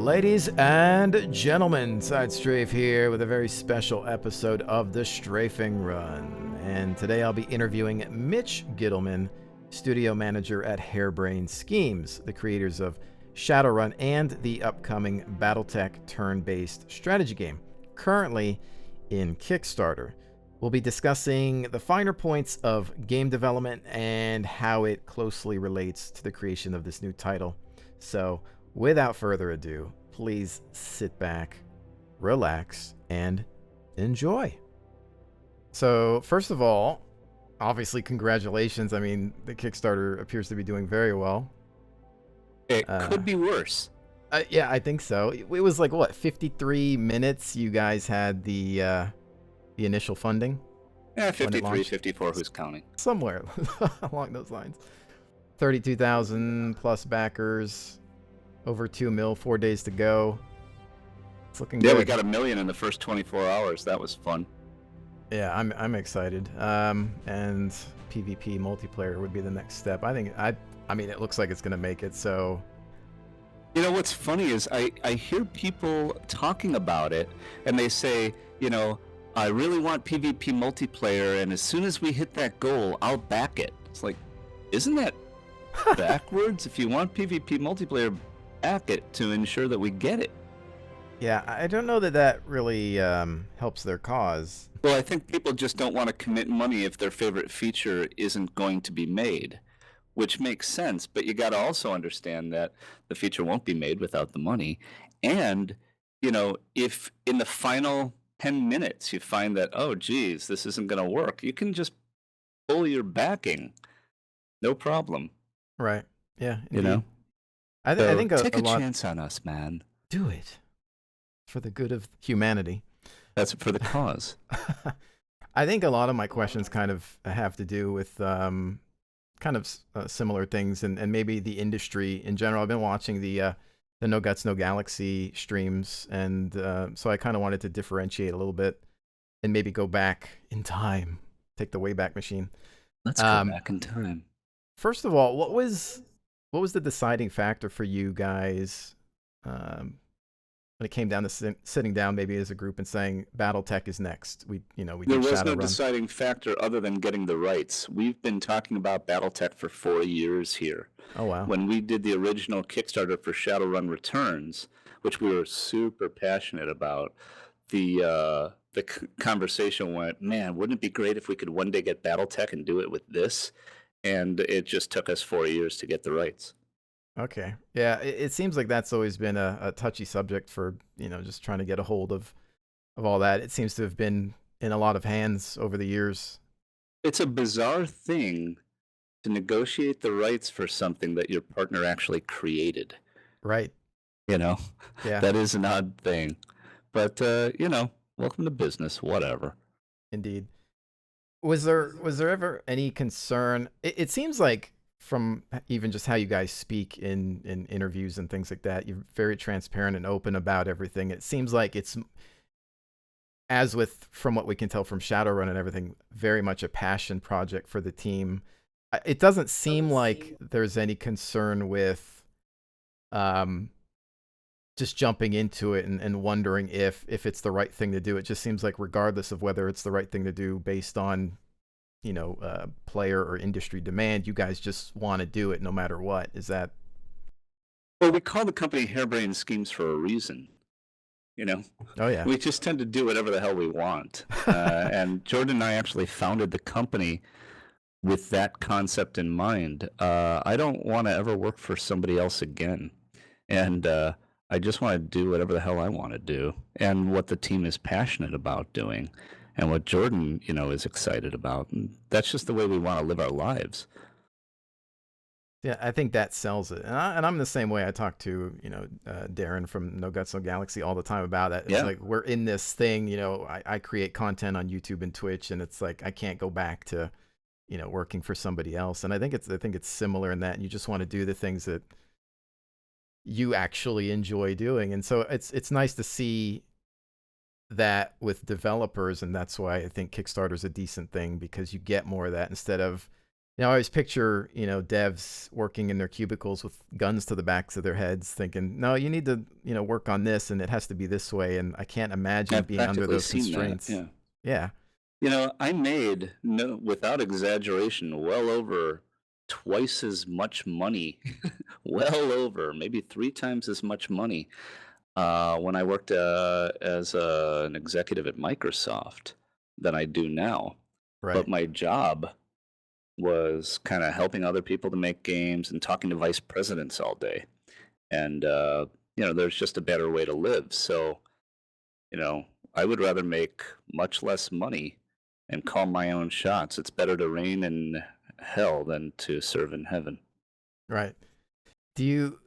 Ladies and gentlemen, SideStrafe here with a very special episode of the Strafing Run. And today I'll be interviewing Mitch Gitelman, studio manager at Harebrained Schemes, the creators of Shadowrun and the upcoming Battletech turn-based strategy game, currently in Kickstarter. We'll be discussing the finer points of game development and how it closely relates to the creation of this new title. So, without further ado, please sit back, relax, and enjoy. So, first of all, obviously, congratulations. I mean, the Kickstarter appears to be doing very well. It could be worse. Yeah, I think so. It was like, what, 53 minutes you guys had the initial funding? Yeah, 53, 54, who's counting? Somewhere along those lines. 32,000 plus backers. Over 2 mil, 4 days to go. It's looking good. Yeah, we got 1 million in the first 24 hours. That was fun. Yeah, I'm excited. And PvP multiplayer would be the next step. I mean, it looks like it's gonna make it. So, you know what's funny is I hear people talking about it, and they say, you know, I really want PvP multiplayer, and as soon as we hit that goal, I'll back it. It's like, isn't that backwards? If you want PvP multiplayer, back it to ensure that we get it. Yeah, I don't know that really helps their cause. Well, I think people just don't want to commit money if their favorite feature isn't going to be made, which makes sense. But you got to also understand that the feature won't be made without the money. And, you know, if in the final 10 minutes you find that, oh, geez, this isn't going to work, you can just pull your backing. No problem. Right. Yeah. Indeed. You know? I think take a lot... chance on us, man. Do it for the good of humanity. That's for the cause. I think a lot of my questions kind of have to do with similar things and maybe the industry in general. I've been watching the No Guts, No Galaxy streams, and so I kind of wanted to differentiate a little bit and maybe go back in time, take the Wayback Machine. Let's go back in time. First of all, what was the deciding factor for you guys when it came down to sitting down maybe as a group and saying Battletech is next? We there was no deciding factor other than getting the rights. We've been talking about Battletech for 4 years here. Oh wow! When we did the original Kickstarter for Shadowrun Returns, which we were super passionate about, the conversation went, man, wouldn't it be great if we could one day get Battletech and do it with this? And it just took us 4 years to get the rights. Okay. Yeah, it seems like that's always been a touchy subject for, just trying to get a hold of all that. It seems to have been in a lot of hands over the years. It's a bizarre thing to negotiate the rights for something that your partner actually created. Right. Yeah. That is an odd thing. But, welcome to business, whatever. Indeed. Was there ever any concern? It seems like from even just how you guys speak in interviews and things like that, you're very transparent and open about everything. It seems like it's, as with from what we can tell from Shadowrun and everything, very much a passion project for the team. It doesn't seem like there's any concern with just jumping into it and wondering if it's the right thing to do. It just seems like regardless of whether it's the right thing to do based on, player or industry demand, you guys just want to do it no matter what. Is that? Well, we call the company Harebrained Schemes for a reason. Oh yeah. We just tend to do whatever the hell we want. And Jordan and I actually founded the company with that concept in mind. I don't want to ever work for somebody else again. And I just want to do whatever the hell I want to do and what the team is passionate about doing and what Jordan, is excited about. And that's just the way we want to live our lives. Yeah, I think that sells it. And I'm the same way. I talk to, Darren from No Guts, No Galaxy all the time about that. It's like, we're in this thing, I create content on YouTube and Twitch, and it's like, I can't go back to, working for somebody else. And I think it's similar in that you just want to do the things that you actually enjoy doing. And so it's nice to see that with developers, and that's why I think Kickstarter is a decent thing, because you get more of that instead of I always picture, devs working in their cubicles with guns to the backs of their heads, thinking, "No, you need to, work on this, and it has to be this way." And I can't imagine I've being under practically those seen that. constraints. Yeah. Yeah, I made, no, without exaggeration, well over twice as much money, well over, maybe three times as much money when I worked as an executive at Microsoft than I do now. right. But my job was kind of helping other people to make games and talking to vice presidents all day. And, there's just a better way to live. So, you know, I would rather make much less money and call my own shots. It's better to reign in hell than to serve in heaven. Right. Do you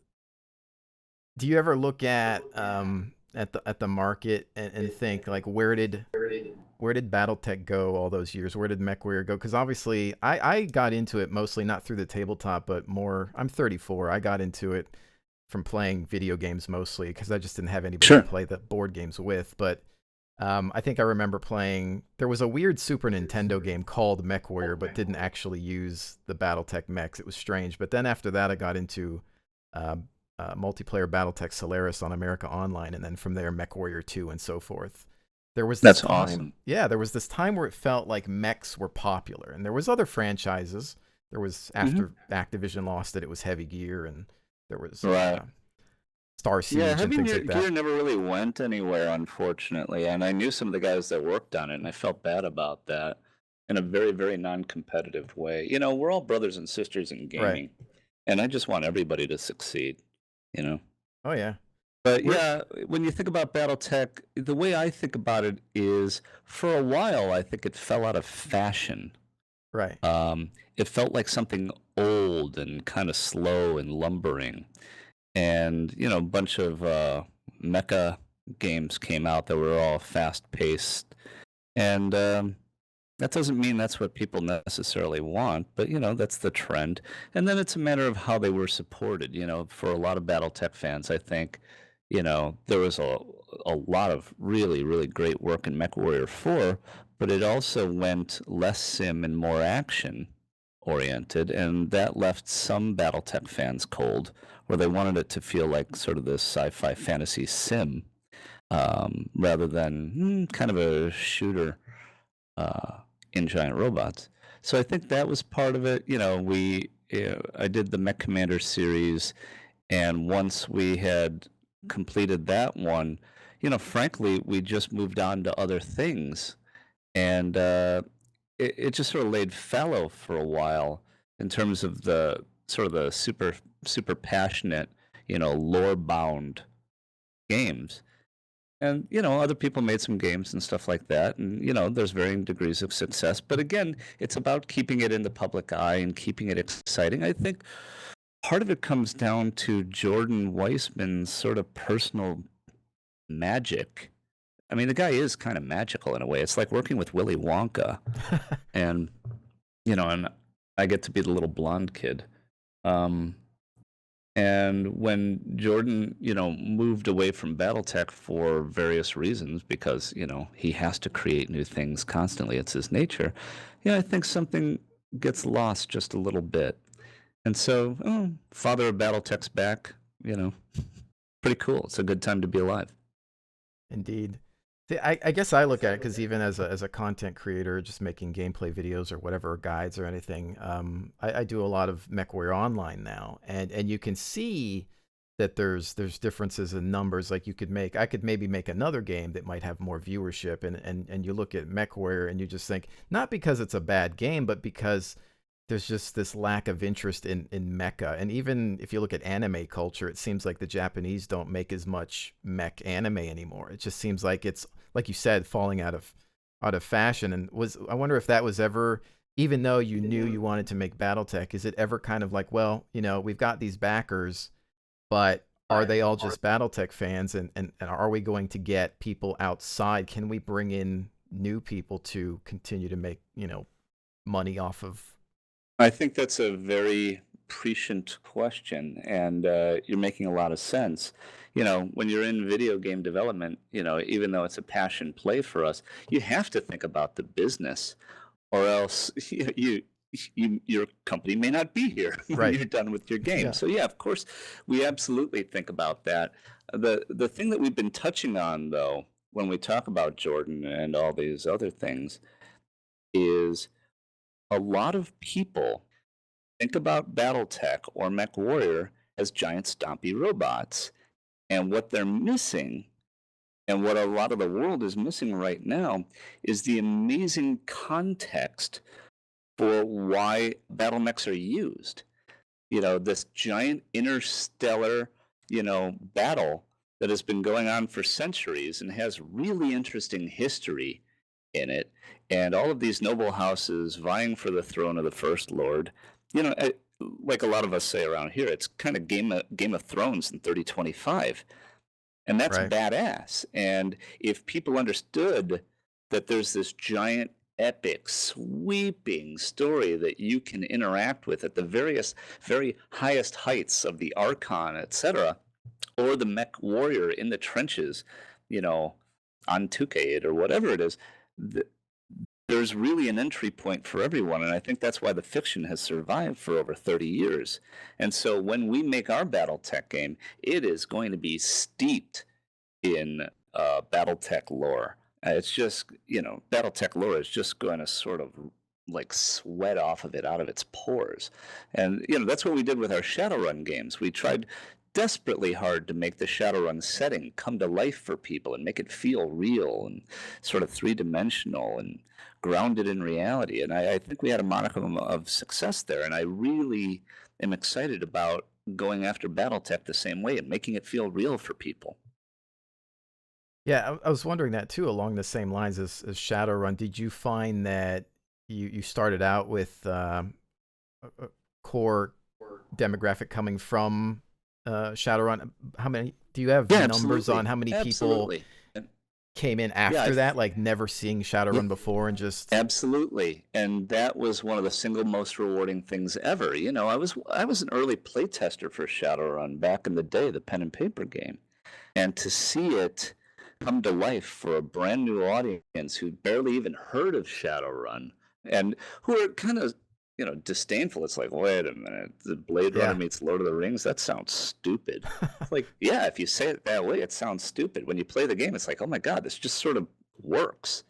do you ever look at the market and think like where did BattleTech go all those years? Where did MechWarrior go? Because obviously I got into it mostly not through the tabletop, but more. I'm 34. I got into it from playing video games mostly because I just didn't have anybody to Sure. play the board games with. But I think I remember playing. There was a weird Super Nintendo game called MechWarrior, but didn't actually use the BattleTech mechs. It was strange. But then after that, I got into multiplayer BattleTech Solaris on America Online, and then from there, MechWarrior 2 and so forth. There was this That's time, awesome. yeah, there was this time where it felt like mechs were popular, and there was other franchises. There was Hmm. after Activision lost it, it was Heavy Gear, and there was Right. Star Yeah, Siege and Heavy things like that. Gear never really went anywhere, unfortunately. And I knew some of the guys that worked on it, and I felt bad about that in a very, very non competitive way. We're all brothers and sisters in Right. gaming, and I just want everybody to succeed, you know? Oh yeah. But We're yeah, when you think about Battletech, the way I think about it is for a while, I think it fell out of fashion. right. It felt like something old and kind of slow and lumbering. And, a bunch of mecha games came out that were all fast paced. And that doesn't mean that's what people necessarily want, but that's the trend. And then it's a matter of how they were supported. For a lot of BattleTech fans, I think, there was a lot of really, really great work in MechWarrior 4, but it also went less sim and more action oriented, and that left some BattleTech fans cold, where they wanted it to feel like sort of this sci-fi fantasy sim, rather than kind of a shooter in giant robots. So I think that was part of it. I did the Mech Commander series, and once we had completed that one, frankly, we just moved on to other things, and it just sort of laid fallow for a while in terms of the sort of the super passionate, lore bound games. And, other people made some games and stuff like that. And, there's varying degrees of success. But again, it's about keeping it in the public eye and keeping it exciting. I think part of it comes down to Jordan Weissman's sort of personal magic. I mean, the guy is kind of magical in a way. It's like working with Willy Wonka. And, and I get to be the little blonde kid. Um, And when Jordan, moved away from Battletech for various reasons, because, he has to create new things constantly, it's his nature, I think something gets lost just a little bit. And so, Father of Battletech's back, pretty cool. It's a good time to be alive. Indeed. See, I guess I look at it because even as a content creator, just making gameplay videos or whatever, or guides or anything, I do a lot of MechWarrior Online now, and you can see that there's differences in numbers. Like I could maybe make another game that might have more viewership, and you look at MechWarrior and you just think, not because it's a bad game, but because there's just this lack of interest in mecha. And even if you look at anime culture, it seems like the Japanese don't make as much mech anime anymore. It just seems like it's, like you said, falling out of fashion. And I wonder if that was ever, even though you knew you wanted to make BattleTech, is it ever kind of like, well, we've got these backers, but are they all just BattleTech fans? And are we going to get people outside? Can we bring in new people to continue to make, money off of? I think that's a very prescient question, and you're making a lot of sense. When you're in video game development, even though it's a passion play for us, you have to think about the business, or else your company may not be here when Right. you're done with your game. Yeah. So yeah, of course, we absolutely think about that. The thing that we've been touching on though, when we talk about Jordan and all these other things, is a lot of people think about Battletech or MechWarrior as giant stompy robots. And what they're missing, and what a lot of the world is missing right now, is the amazing context for why battle mechs are used. This giant interstellar, battle that has been going on for centuries and has really interesting history in it. And all of these noble houses vying for the throne of the First Lord. Like a lot of us say around here, it's kind of Game of Thrones in 3025. And that's Right. badass. And if people understood that there's this giant, epic, sweeping story that you can interact with at the very highest heights of the Archon, etc., or the mech warrior in the trenches, you know, on Tukade or whatever it is, there's really an entry point for everyone. And I think that's why the fiction has survived for over 30 years. And so when we make our Battletech game, it is going to be steeped in Battletech lore. It's just, Battletech lore is just going to sort of like sweat off of it out of its pores. And, that's what we did with our Shadowrun games. We tried desperately hard to make the Shadowrun setting come to life for people and make it feel real and sort of three-dimensional and grounded in reality. And I think we had a modicum of success there. And I really am excited about going after Battletech the same way and making it feel real for people. Yeah, I was wondering that too, along the same lines as Shadowrun. Did you find that you started out with a core demographic coming from Shadowrun? How many do you have Yeah, numbers absolutely. on how many people Absolutely. came in Yeah, after that, like never seeing yeah, Shadowrun before and just absolutely. And that was one of the single most rewarding things ever. I was an early playtester for Shadowrun back in the day, the pen and paper game. And to see it come to life for a brand new audience who barely even heard of Shadowrun and who are kind of, disdainful. It's like, wait a minute, the Blade Runner yeah. meets Lord of the Rings? That sounds stupid. It's like, yeah, if you say it that way, it sounds stupid. When you play the game, it's like, oh my God, this just sort of works.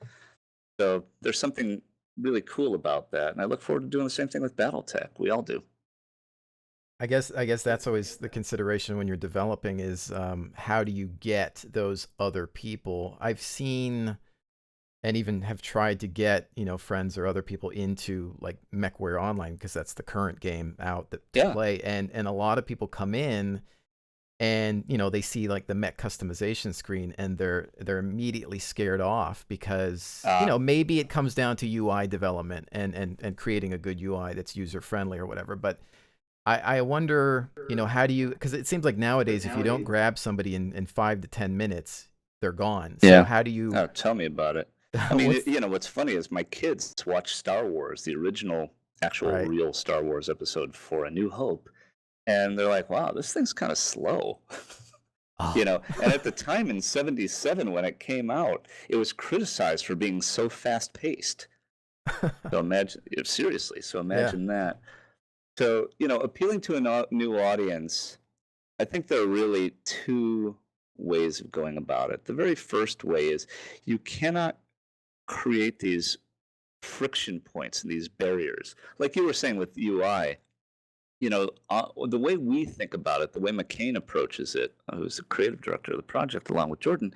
So there's something really cool about that. And I look forward to doing the same thing with Battletech. We all do. I guess that's always the consideration when you're developing is how do you get those other people? I've seen and even have tried to get friends or other people into like MechWarrior Online because that's the current game out to Yeah. play, and a lot of people come in and they see like the mech customization screen and they're immediately scared off because Uh, maybe it comes down to UI development and creating a good UI that's user friendly or whatever, but I wonder, how do you, because it seems like nowadays if you don't grab somebody in 5 to 10 minutes, they're gone. So yeah. how do you Oh, tell me about it. I mean, what's what's funny is my kids watch Star Wars, the original, actual, right? real Star Wars episode for A New Hope, and they're like, "Wow, this thing's kind of slow." Oh, And at the time in '77 when it came out, it was criticized for being so fast-paced. So imagine, seriously. So yeah. imagine that. So appealing to a new audience, I think there are really two ways of going about it. The very first way is you cannot create these friction points and these barriers. Like you were saying with UI, the way we think about it, the way McCain approaches it, who's the creative director of the project along with Jordan,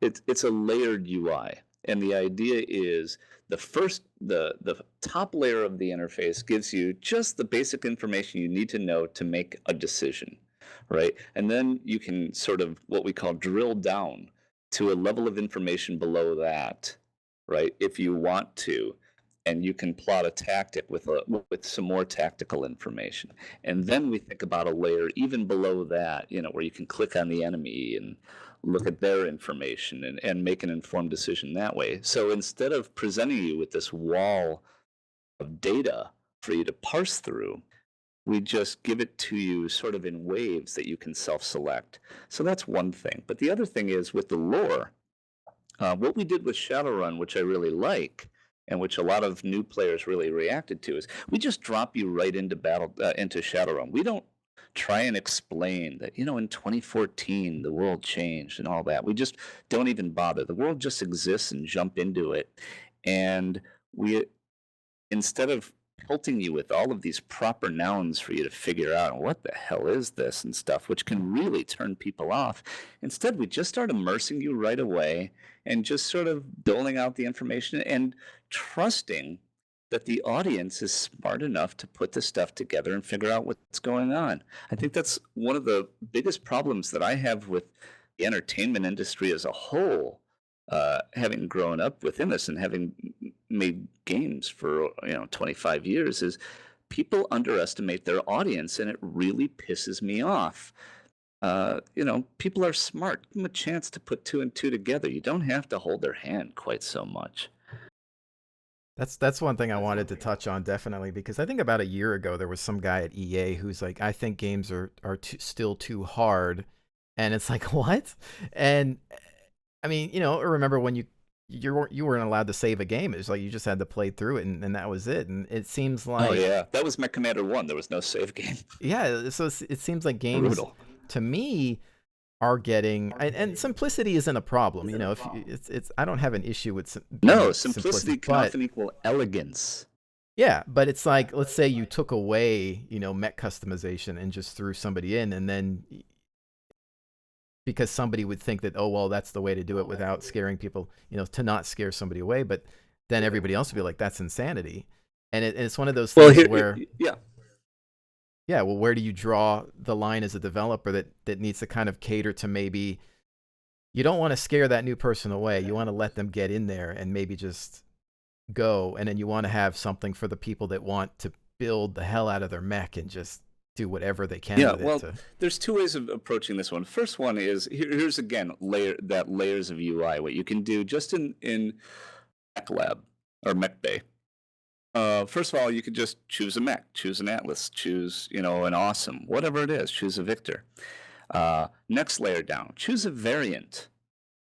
it's a layered UI. And the idea is the top layer of the interface gives you just the basic information you need to know to make a decision, right? And then you can sort of what we call drill down to a level of information below that, right? If you want to, and you can plot a tactic with some more tactical information. And then we think about a layer even below that, where you can click on the enemy and look at their information and make an informed decision that way. So instead of presenting you with this wall of data for you to parse through, we just give it to you sort of in waves that you can self-select. So that's one thing. But the other thing is with the lore, what we did with Shadowrun, which I really like, and which a lot of new players really reacted to, is we just drop you right into into Shadowrun. We don't try and explain that, in 2014 the world changed and all that. We just don't even bother. The world just exists and jump into it. And we, instead of pelting you with all of these proper nouns for you to figure out what the hell is this and stuff, which can really turn people off, instead we just start immersing you right away and just sort of doling out the information and trusting that the audience is smart enough to put this stuff together and figure out what's going on. I think that's one of the biggest problems that I have with the entertainment industry as a whole, having grown up within this and having made games for 25 years, is people underestimate their audience, and it really pisses me off. People are smart. Give them a chance to put two and two together. You don't have to hold their hand quite so much. That's one thing I wanted to touch on, definitely, because I think about a year ago there was some guy at EA who's like, I think games are still too hard, and it's like, what? And I mean, remember when you weren't allowed to save a game. It was like you just had to play through it, and that was it. And it seems like, oh yeah, that was Mech Commander 1. There was no save game. Yeah, so it seems like games, brutal, to me, are getting, and simplicity isn't a problem. If it's I don't have an issue with simplicity can often equal elegance. Yeah, but it's like, let's say you took away mech customization and just threw somebody in, and then because somebody would think that, oh well, that's the way to do it without scaring people, to not scare somebody away, but then everybody else would be like, that's insanity. And it's one of those things where yeah, well, where do you draw the line as a developer that needs to kind of cater to, maybe you don't want to scare that new person away. You want to let them get in there and maybe just go. And then you want to have something for the people that want to build the hell out of their mech and just do whatever they can with it. There's two ways of approaching this one. First one is, here's again, layers of UI, what you can do just in Mech Lab or Mech Bay. First of all, you could just choose a mech, choose an Atlas, choose, an Awesome, whatever it is, choose a Victor. Next layer down, choose a variant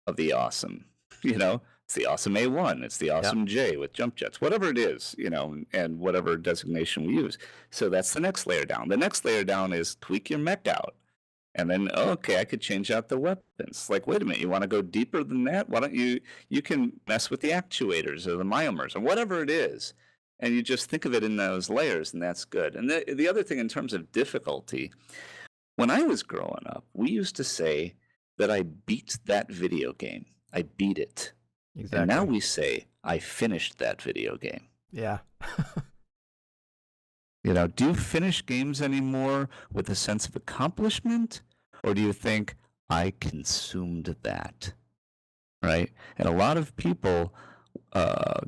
of the Awesome. It's the Awesome A1, it's the Awesome J with jump jets, whatever it is, and whatever designation we use. So that's the next layer down. The next layer down is tweak your mech out. And then, okay, I could change out the weapons. Like, wait a minute, you want to go deeper than that? Why don't you can mess with the actuators or the myomers or whatever it is. And you just think of it in those layers, and that's good. And the other thing in terms of difficulty, when I was growing up, we used to say that I beat that video game. I beat it. Exactly. And now we say, I finished that video game. Yeah. Do you finish games anymore with a sense of accomplishment? Or do you think, I consumed that? Right? And a lot of people,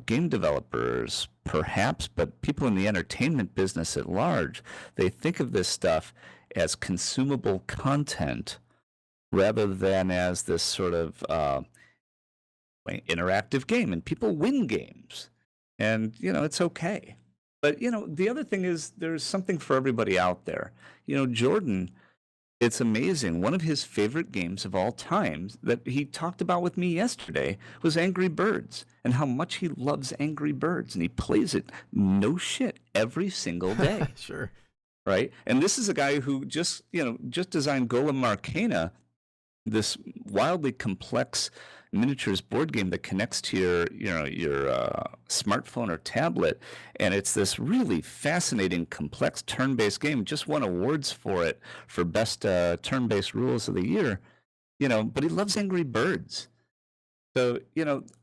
game developers perhaps, but people in the entertainment business at large, they think of this stuff as consumable content rather than as this sort of interactive game. And people win games, and it's okay. But the other thing is, there's something for everybody out there. Jordan, it's amazing. One of his favorite games of all time that he talked about with me yesterday was Angry Birds, and how much he loves Angry Birds, and he plays it, no shit, every single day. Sure. Right? And this is a guy who just designed Golem Arcana, this wildly complex miniatures board game that connects to your smartphone or tablet, and it's this really fascinating, complex turn-based game. Just won awards for it for best turn-based rules of the year. But he loves Angry Birds. So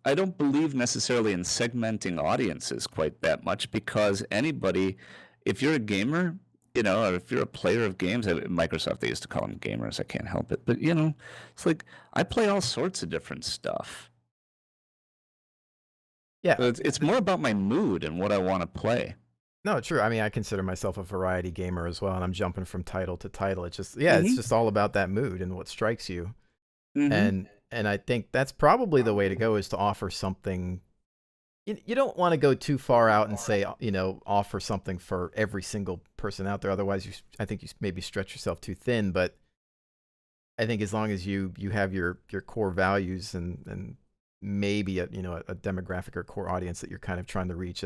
I don't believe necessarily in segmenting audiences quite that much, because anybody, if you're a gamer, or if you're a player of games, at Microsoft, they used to call them gamers. I can't help it. But, it's like, I play all sorts of different stuff. Yeah. So it's more about my mood and what I want to play. No, true. I mean, I consider myself a variety gamer as well, and I'm jumping from title to title. It's just, it's just all about that mood and what strikes you. And I think that's probably the way to go, is to offer something. You don't want to go too far out and say, offer something for every single person out there. Otherwise, I think you maybe stretch yourself too thin. But I think as long as you have your core values and maybe a demographic or core audience that you're kind of trying to reach,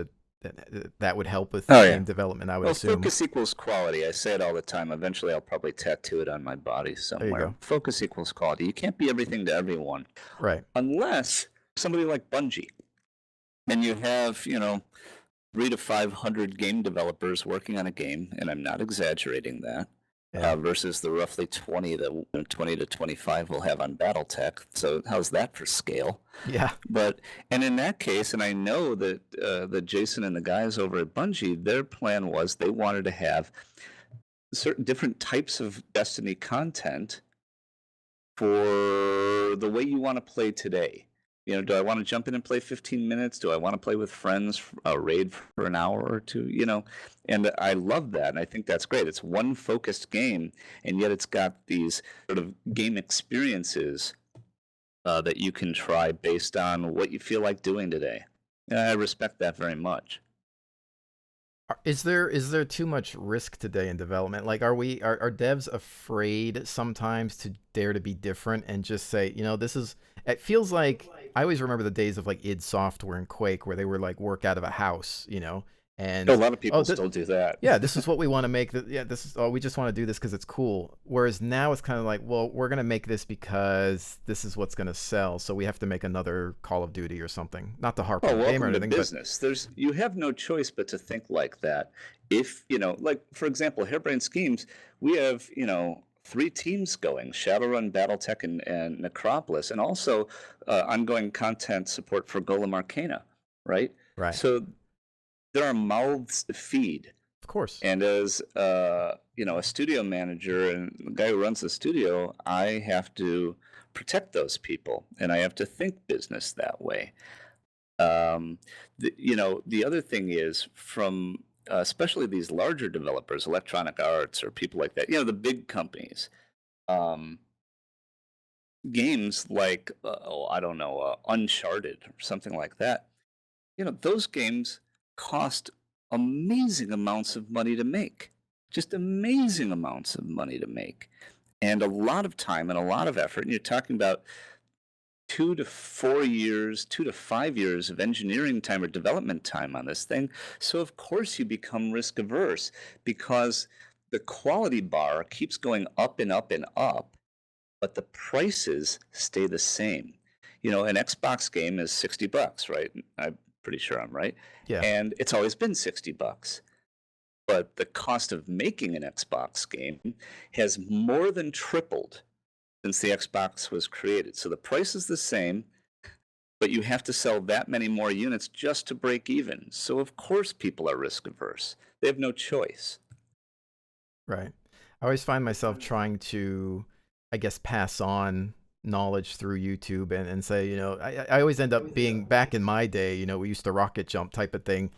that would help with Oh, yeah. game development, I would Well, assume. focus equals quality. I say it all the time. Eventually, I'll probably tattoo it on my body There you somewhere. go. Focus equals quality. You can't be everything to everyone. Right. Unless somebody like Bungie, and you have, 300 to 500 game developers working on a game, and I'm not exaggerating that, Yeah. versus the roughly 20 to 25 we'll have on BattleTech. So how's that for scale? Yeah. And in that case, and I know that Jason and the guys over at Bungie, their plan was they wanted to have certain different types of Destiny content for the way you want to play today. Do I want to jump in and play 15 minutes? Do I want to play with friends, a raid for an hour or two? And I love that, and I think that's great. It's one focused game, and yet it's got these sort of game experiences that you can try based on what you feel like doing today. And I respect that very much. Is there too much risk today in development? Like, are devs afraid sometimes to dare to be different and just say, this is? It feels like I always remember the days of like id Software and Quake where they were like work out of a house, and A lot of people still do that. Yeah, this is what we want to make. This is we just want to do this because it's cool. Whereas now it's kind of like, well, we're gonna make this because this is what's gonna sell. So we have to make another Call of Duty or something. Not to harp on the game or anything, business. But you have no choice but to think like that. If like for example, Harebrained Schemes, we have 3 teams going: Shadowrun, BattleTech, and Necropolis, and also ongoing content support for Golem Arcana. Right. Right. So there are mouths to feed. Of course. And as a studio manager and the guy who runs the studio, I have to protect those people, and I have to think business that way. The other thing is from especially these larger developers, Electronic Arts or people like that, the big companies, games like I don't know, Uncharted or something like that. Those games cost amazing amounts of money to make, just amazing amounts of money to make, and a lot of time and a lot of effort. And you're talking about 2 to 4 years, 2 to 5 years of engineering time or development time on this thing. So of course you become risk averse because the quality bar keeps going up and up and up, but the prices stay the same. An Xbox game is $60, right? I'm pretty sure I'm right. Yeah. And it's always been $60. But the cost of making an Xbox game has more than tripled since the Xbox was created. So the price is the same, but you have to sell that many more units just to break even. So of course people are risk averse. They have no choice. Right. I always find myself trying to, I guess, pass on knowledge through YouTube and say, I always end up being, back in my day, we used to rocket jump type of thing.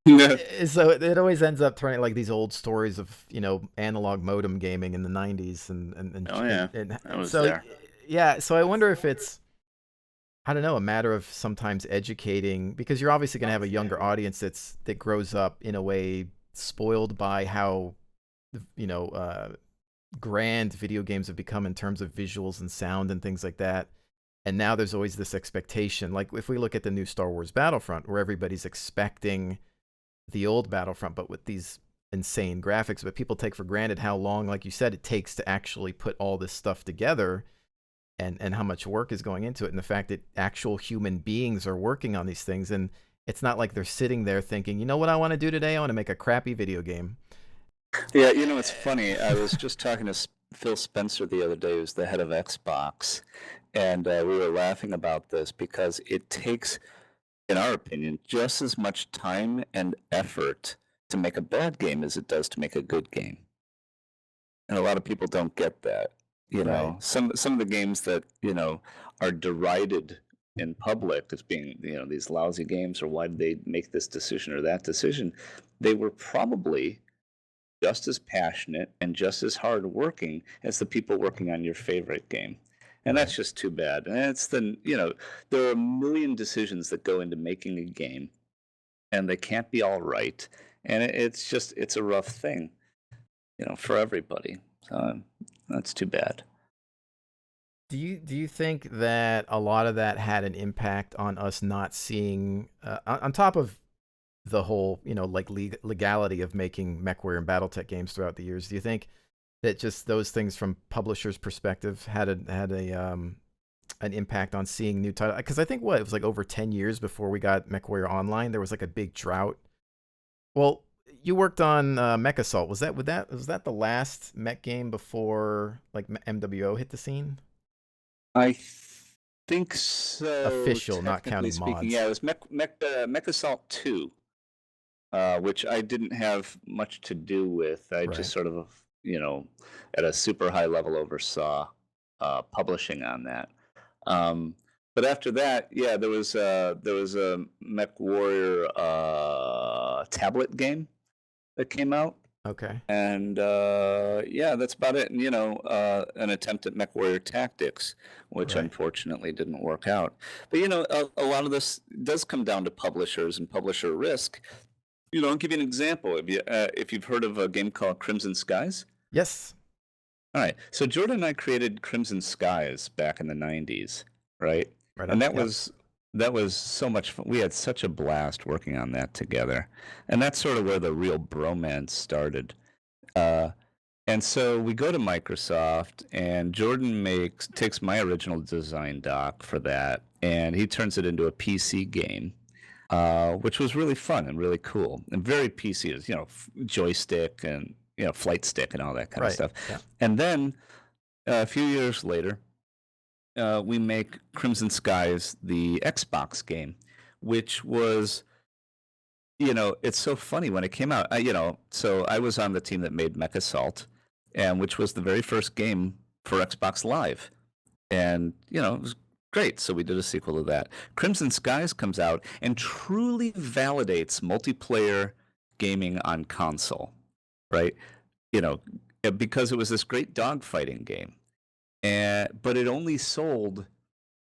So it always ends up turning like these old stories of, analog modem gaming in the 90s and oh yeah, I was there. Yeah, so I wonder if it's, I don't know, a matter of sometimes educating, because you're obviously going to have a younger audience that grows up in a way spoiled by how grand video games have become in terms of visuals and sound and things like that. And now there's always this expectation. Like if we look at the new Star Wars Battlefront, where everybody's expecting the old Battlefront, but with these insane graphics, but people take for granted how long, like you said, it takes to actually put all this stuff together and how much work is going into it. And the fact that actual human beings are working on these things. And it's not like they're sitting there thinking, you know what I want to do today? I want to make a crappy video game. Yeah, it's funny. I was just talking to Phil Spencer the other day, who's the head of Xbox, and we were laughing about this because it takes, in our opinion, just as much time and effort to make a bad game as it does to make a good game. And a lot of people don't get that. Right. Some of the games that, are derided in public as being, these lousy games, or why did they make this decision or that decision, they were probably just as passionate and just as hardworking as the people working on your favorite game. And that's just too bad. And it's there are a million decisions that go into making a game, and they can't be all right. And it's a rough thing, for everybody. So that's too bad. Do you think that a lot of that had an impact on us not seeing, on top of the whole, like legality of making MechWarrior and BattleTech games throughout the years? Do you think that just those things from publishers' perspective had a an impact on seeing new titles? Because I think it was like over 10 years before we got MechWarrior Online. There was like a big drought. Well, you worked on Mech Assault. Was that the last mech game before like MWO hit the scene? I think so, Official, not technically counting speaking. mods. Yeah, it was Mech Assault 2, which I didn't have much to do with. I just Right. sort of, at a super high level oversaw publishing on that. Um, but after that, yeah, there was a Mech Warrior tablet game that came out, Okay. and yeah, that's about it. And an attempt at MechWarrior Tactics, which Right. unfortunately didn't work out. But a lot of this does come down to publishers and publisher risk. I'll give you an example. If you've heard of a game called Crimson Skies. Yes. All right, so Jordan and I created Crimson Skies back in the '90s, right? Right And on. that Yep. was that was so much fun. We had such a blast working on that together, and that's sort of where the real bromance started. Uh, and so we go to Microsoft, and Jordan takes my original design doc for that, and he turns it into a PC game, which was really fun and really cool and very PC. Is joystick and flight stick and all that kind of Right. stuff. Yeah. And then a few years later, we make Crimson Skies the Xbox game, which was it's so funny when it came out. So I was on the team that made Mech Assault, and which was the very first game for Xbox Live, and it was great. So we did a sequel to that. Crimson Skies comes out and truly validates multiplayer gaming on console, right? You know, because it was this great dogfighting game, and but it only sold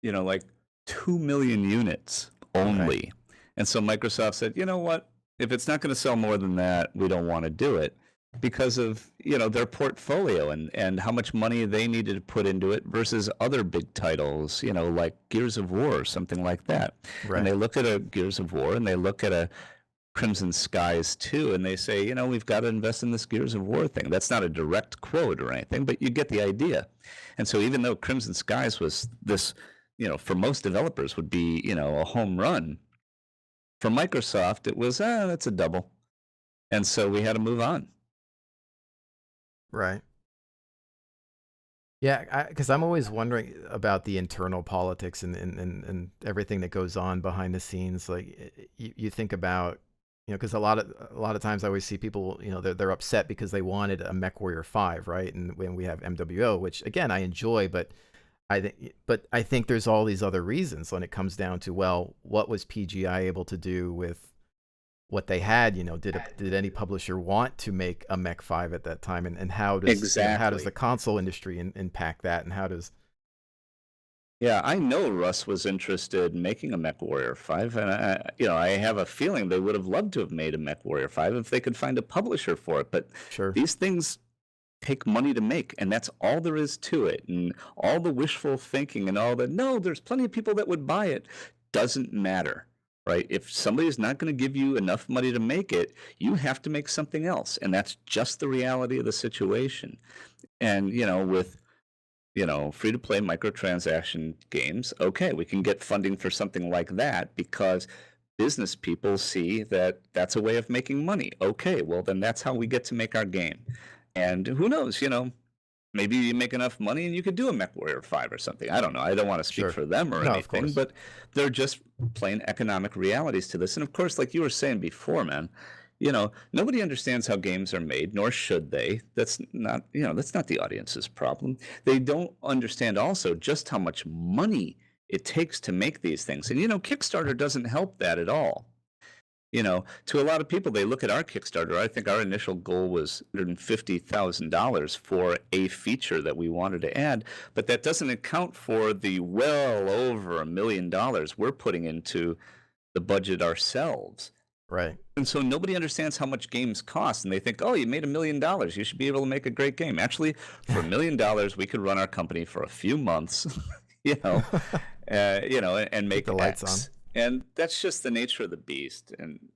like 2 million units Right. only. And so Microsoft said, you know what? If it's not going to sell more than that, we don't want to do it because of, their portfolio and how much money they needed to put into it versus other big titles, like Gears of War or something like that. And Right. they look at a Gears of War and they look at a Crimson Skies too, and they say, we've got to invest in this Gears of War thing. That's not a direct quote or anything, but you get the idea. And so even though Crimson Skies was this, for most developers would be, a home run, for Microsoft it was, that's a double. And so we had to move on. Right. Yeah, because I'm always wondering about the internal politics and everything that goes on behind the scenes. Like you think about, because a lot of times I always see people, they're upset because they wanted a MechWarrior 5, right? And when we have MWO, which again I enjoy, but I think there's all these other reasons when it comes down to, well, what was PGI able to do with what they had? Did any publisher want to make a Mech 5 at that time, and how does the Exactly. console industry impact that, and how does Yeah, I know Russ was interested in making a Mech Warrior 5, and I have a feeling they would have loved to have made a Mech Warrior 5 if they could find a publisher for it. But sure. these things take money to make, and that's all there is to it. And all the wishful thinking and all that, no, there's plenty of people that would buy it, doesn't matter, right? If somebody's not going to give you enough money to make it, you have to make something else. And that's just the reality of the situation. And, with free to play microtransaction games, okay, we can get funding for something like that because business people see that that's a way of making money. Okay, well, then that's how we get to make our game. And who knows, maybe you make enough money and you could do a MechWarrior 5 or something. I don't know. I don't want to speak Sure. for them or No, of anything, course. but they're just plain economic realities to this. And of course, like you were saying before, man, nobody understands how games are made, nor should they. That's not the audience's problem. They don't understand also just how much money it takes to make these things. And Kickstarter doesn't help that at all. To a lot of people, they look at our Kickstarter. I think our initial goal was $150,000 for a feature that we wanted to add, but that doesn't account for the well over $1 million we're putting into the budget ourselves. Right. And so nobody understands how much games cost, and they think, oh, you made $1 million. You should be able to make a great game. Actually, for $1 million, we could run our company for a few months, you know, and Keep make the lights on. X. And that's just the nature of the beast. And,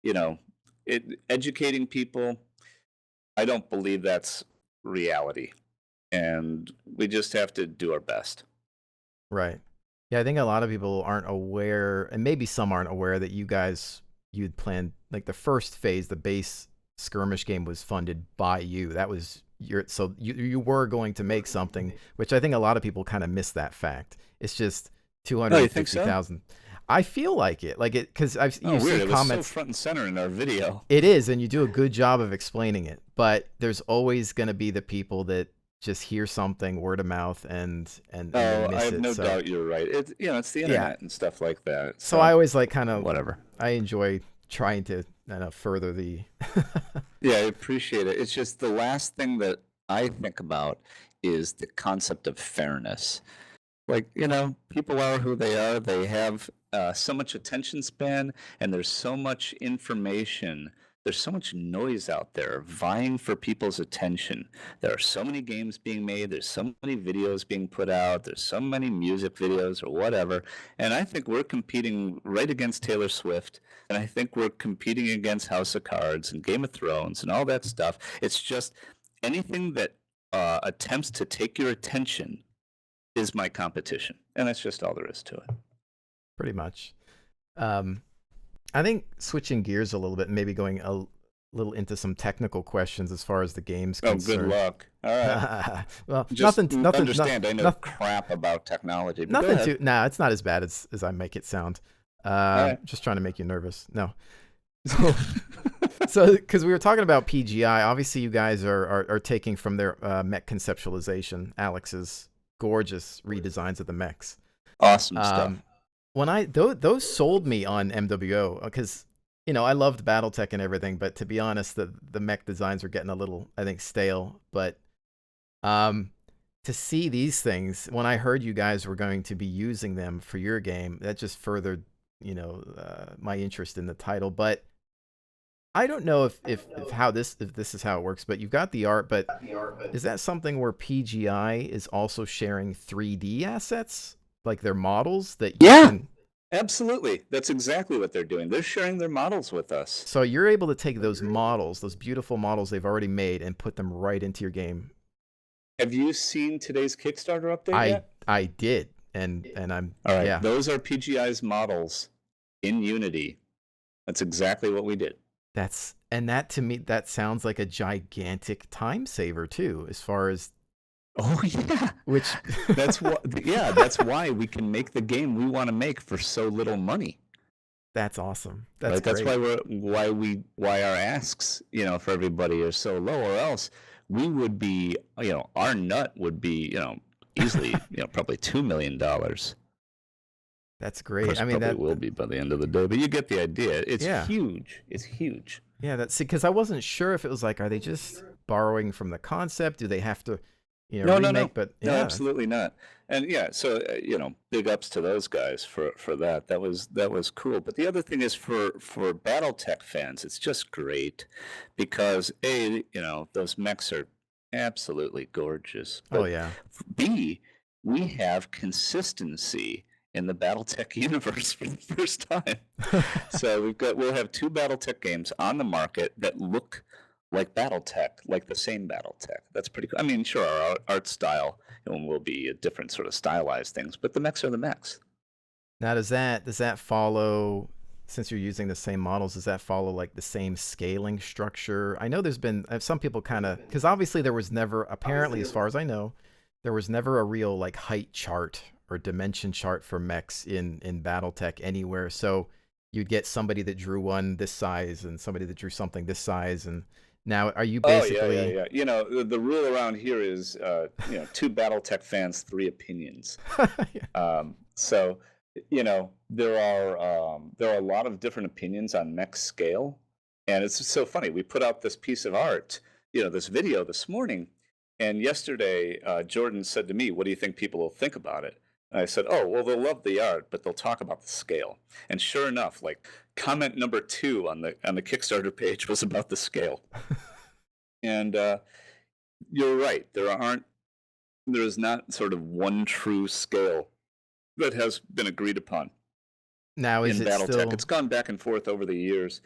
you know, educating people, I don't believe that's reality. And we just have to do our best. Right. Yeah, I think a lot of people aren't aware, and maybe some aren't aware that you'd planned like the first phase, the base skirmish game was funded by you. That was so you were going to make something, which I think a lot of people kind of miss that fact. It's just Oh, you think so? 250,000. I feel like it, because you weird. see It was comments. so front and center in our video. It is, and you do a good job of explaining it. But there's always going to be the people that just hear something word of mouth and they miss I have it. no doubt you're right. It's the internet and stuff like that. So I always like kind of whatever. I enjoy trying to further the. Yeah, I appreciate it. It's just the last thing that I think about is the concept of fairness. Like, people are who they are. They have so much attention span, and there's so much information. There's so much noise out there vying for people's attention. There are so many games being made. There's so many videos being put out. There's so many music videos or whatever. And I think we're competing right against Taylor Swift. And I think we're competing against House of Cards and Game of Thrones and all that stuff. It's just anything that attempts to take your attention is my competition. And that's just all there is to it. Pretty much. I think switching gears a little bit and maybe going a little into some technical questions as far as the game's concerned. Good luck. All right. Well, just nothing. Understand, I know crap about technology. Nothing it's not as bad as I make it sound. Right. Just trying to make you nervous. No. So, because we were talking about PGI, obviously you guys are taking from their mech conceptualization, Alex's gorgeous redesigns of the mechs. Awesome stuff. When those sold me on MWO, because I loved Battletech and everything, but to be honest, the mech designs were getting a little, I think, stale. But to see these things, when I heard you guys were going to be using them for your game, that just furthered my interest in the title. But I don't know if this is how it works, but you've got the art, but is that something where PGI is also sharing 3D assets? Like their models that you can... Absolutely. That's exactly what they're doing. They're sharing their models with us. So you're able to take those models, those beautiful models they've already made, and put them right into your game. Have you seen today's Kickstarter update yet? I did, and I'm... All right, yeah. Those are PGI's models in Unity. That's exactly what we did. That to me, that sounds like a gigantic time saver too, as far as... Oh yeah, that's why we can make the game we want to make for so little money. That's awesome. That's why our asks, for everybody are so low, or else we would be, our nut would be, easily, probably $2 million. That's great. Of course, that will be by the end of the day, but you get the idea. It's huge. It's huge. Yeah, because I wasn't sure if it was like, are they just borrowing from the concept? Do they have to? Remake, no. But no, absolutely not. And so big ups to those guys for that. That was cool. But the other thing is for Battletech fans, it's just great because those mechs are absolutely gorgeous. But B, we have consistency in the Battletech universe for the first time. So we'll have 2 Battletech games on the market that look like Battletech, like the same Battletech. That's pretty cool. I mean, sure, our art style will be a different sort of stylized things, but the mechs are the mechs. Now, does that follow, since you're using the same models, does that follow like the same scaling structure? I know there's been some people kind of, because obviously there was never, apparently as far as I know, there was never a real like height chart or dimension chart for mechs in Battletech anywhere. So you'd get somebody that drew one this size and somebody that drew something this size, and now, are you basically... Oh, yeah. The rule around here is, 2 Battletech fans, 3 opinions. So, there are a lot of different opinions on mech scale. And it's so funny. We put out this piece of art, this video this morning. And yesterday, Jordan said to me, what do you think people will think about it? And I said, oh, well, they'll love the art, but they'll talk about the scale. And sure enough, like, comment number 2 on the Kickstarter page was about the scale. And you're right. There is not sort of one true scale that has been agreed upon Now, is in it Battletech. still It's gone back and forth over the years,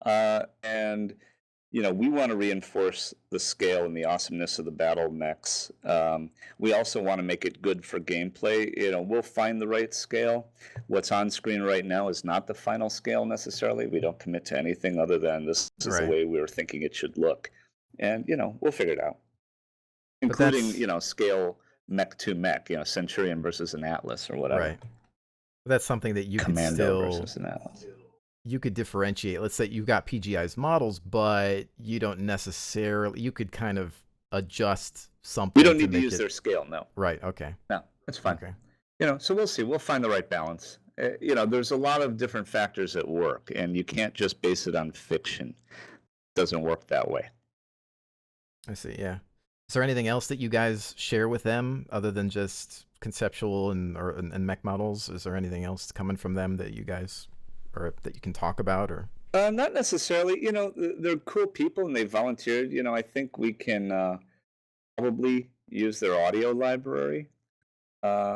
and we want to reinforce the scale and the awesomeness of the battle mechs. We also want to make it good for gameplay. We'll find the right scale. What's on screen right now is not the final scale necessarily. We don't commit to anything other than this is the right? way we were thinking it should look, and we'll figure it out, But including that's scale mech to mech. Centurion versus an Atlas or whatever. right. That's something that you could Commando still versus an Atlas. you could differentiate. Let's say you've got PGI's models, but you don't necessarily. You could kind of adjust something. We don't need to make use it, their scale. No. Right. Okay. No, that's fine. Okay. So we'll see. We'll find the right balance. There's a lot of different factors at work, and you can't just base it on fiction. It doesn't work that way. I see. Yeah. Is there anything else that you guys share with them other than just conceptual and mech models? Is there anything else coming from them that you guys or that you can talk about or? Not necessarily. They're cool people and they volunteered. I think we can probably use their audio library,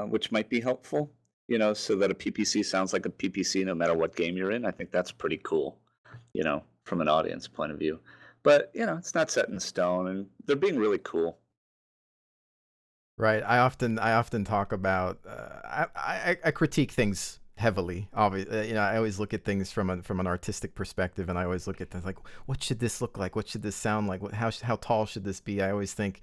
which might be helpful. So that a PPC sounds like a PPC no matter what game you're in. I think that's pretty cool. From an audience point of view. But it's not set in stone, and they're being really cool. Right. I often talk about. I critique things heavily. Obviously, I always look at things from an artistic perspective, and I always look at things like, what should this look like? What should this sound like? How tall should this be? I always think,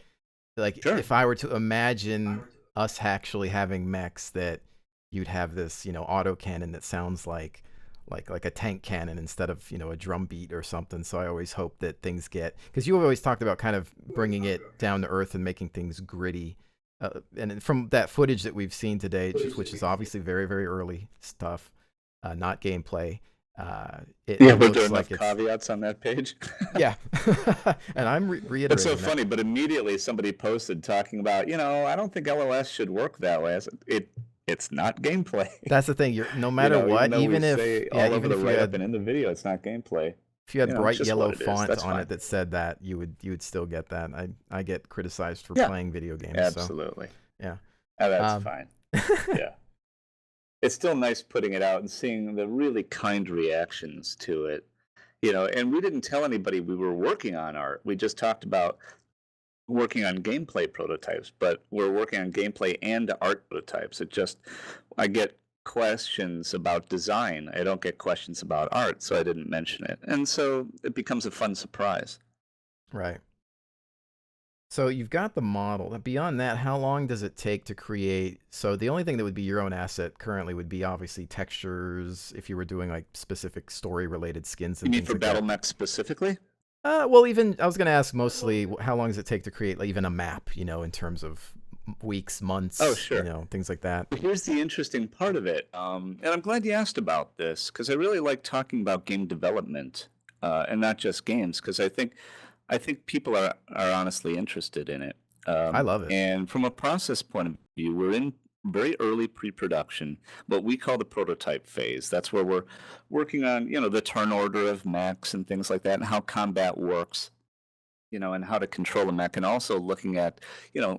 like, Sure. if I were to imagine us actually having mechs, that you'd have this, autocannon that sounds like a tank cannon instead of a drum beat or something. So I always hope that things because you've always talked about kind of bringing it down to earth and making things gritty. And from that footage that we've seen today, which is obviously very, very early stuff, not gameplay. It but looks there are like enough caveats on that page. Yeah. And I'm reiterating. It's so funny, but immediately somebody posted talking about, I don't think LOS should work that way. It's not gameplay. That's the thing. No matter what, even if all over the write-up and in the video, it's not gameplay. If you had bright yellow font on fine. it that said that, you would still get that. I get criticized for playing video games. Absolutely. So, yeah. That's fine. Yeah. It's still nice putting it out and seeing the really kind reactions to it. And we didn't tell anybody we were working on art. We just talked about working on gameplay prototypes, but we're working on gameplay and art prototypes. I get questions about design. I don't get questions about art, so I didn't mention it. And so it becomes a fun surprise. Right. So you've got the model. Beyond that, how long does it take to create? So the only thing that would be your own asset currently would be obviously textures if you were doing like specific story-related skins and things like that. You mean for BattleMech specifically? Well, even I was going to ask mostly how long does it take to create even a map, in terms of weeks, months, things like that. Here's the interesting part of it. And I'm glad you asked about this because I really like talking about game development and not just games because I think people are honestly interested in it. I love it. And from a process point of view, we're in very early pre-production, what we call the prototype phase. That's where we're working on, the turn order of mechs and things like that and how combat works, and how to control the mech and also looking at,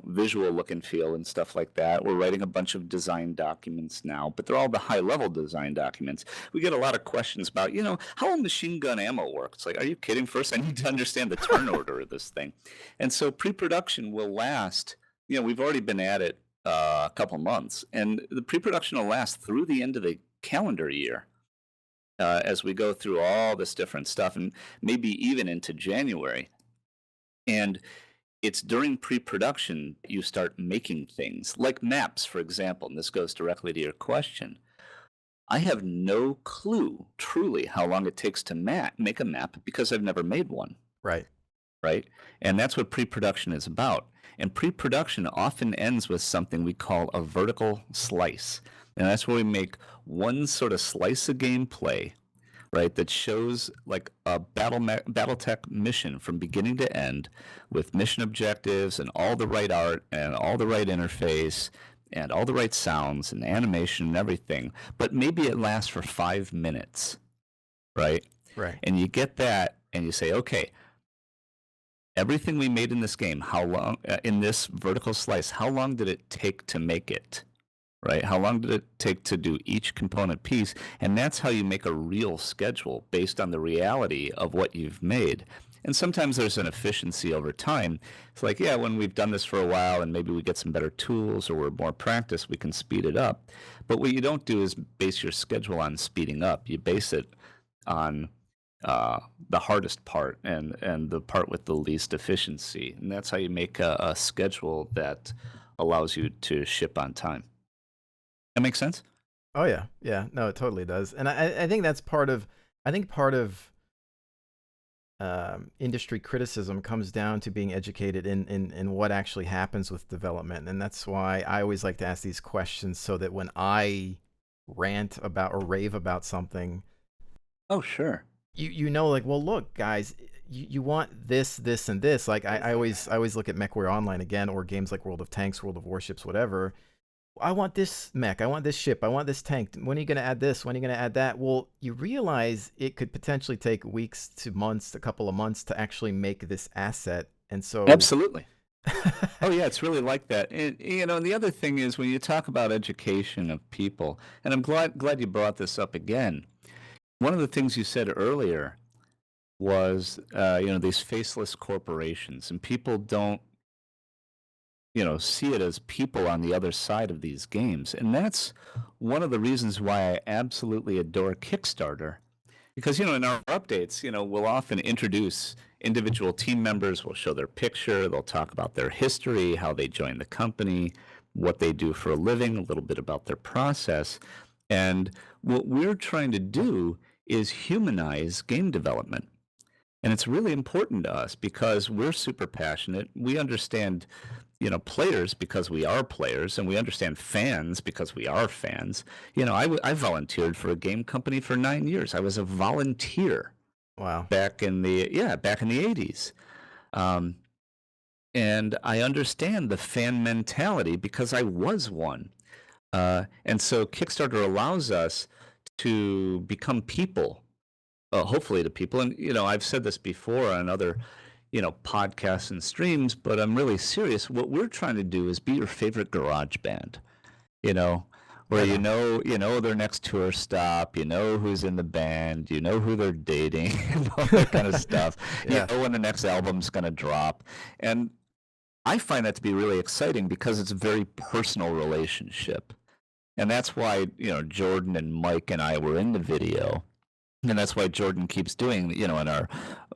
visual look and feel and stuff like that. We're writing a bunch of design documents now, but they're all the high-level design documents. We get a lot of questions about, how a machine gun ammo works. Like, are you kidding? First, I need to understand the turn order of this thing. And so pre-production will last, we've already been at it a couple months, and the pre-production will last through the end of the calendar year as we go through all this different stuff and maybe even into January. And it's during pre-production you start making things like maps, for example, and this goes directly to your question. I have no clue truly how long it takes to make a map because I've never made one. Right. And that's what pre-production is about. And pre-production often ends with something we call a vertical slice. And that's where we make one sort of slice of gameplay, right, that shows like a Battletech mission from beginning to end with mission objectives and all the right art and all the right interface and all the right sounds and animation and everything. But maybe it lasts for 5 minutes. right? Right. And you get that and you say, okay, everything we made in this game, how long, in this vertical slice, how long did it take to make it? Right? How long did it take to do each component piece? And that's how you make a real schedule based on the reality of what you've made. And sometimes there's an efficiency over time. It's like, yeah, when we've done this for a while and maybe we get some better tools or we're more practiced, we can speed it up. But what you don't do is base your schedule on speeding up. You base it on the hardest part and the part with the least efficiency. And that's how you make a schedule that allows you to ship on time. That makes sense? Oh yeah, yeah. No, it totally does. And I think that's part of. I think part of industry criticism comes down to being educated in what actually happens with development, and that's why I always like to ask these questions so that when I rant about or rave about something, Oh, sure. you know, like, well, look, guys, you want this, this, and this. Like I always look at MechWarrior Online again, or games like World of Tanks, World of Warships, whatever. I want this mech, I want this ship, I want this tank. When are you going to add this? When are you going to add that? Well, you realize it could potentially take weeks to months, a couple of months to actually make this asset. And so, Absolutely. Oh, yeah, it's really like that. And, and the other thing is when you talk about education of people, and I'm glad you brought this up again. One of the things you said earlier was, these faceless corporations, and people don't see it as people on the other side of these games. And that's one of the reasons why I absolutely adore Kickstarter. Because, in our updates, we'll often introduce individual team members, we'll show their picture, they'll talk about their history, how they joined the company, what they do for a living, a little bit about their process. And what we're trying to do is humanize game development. And it's really important to us because we're super passionate. We understand, players because we are players, and we understand fans because we are fans. I volunteered for a game company for 9 years. I was a volunteer wow. back in the 80s. And I understand the fan mentality because I was one. And so Kickstarter allows us to become people, hopefully to people. And, I've said this before on other, podcasts and streams, but I'm really serious. What we're trying to do is be your favorite garage band, where Right you know their next tour stop, who's in the band, who they're dating, and all that kind of stuff. Yeah. You know when the next album's going to drop. And I find that to be really exciting because it's a very personal relationship. And that's why, Jordan and Mike and I were in the video. And that's why Jordan keeps doing, in our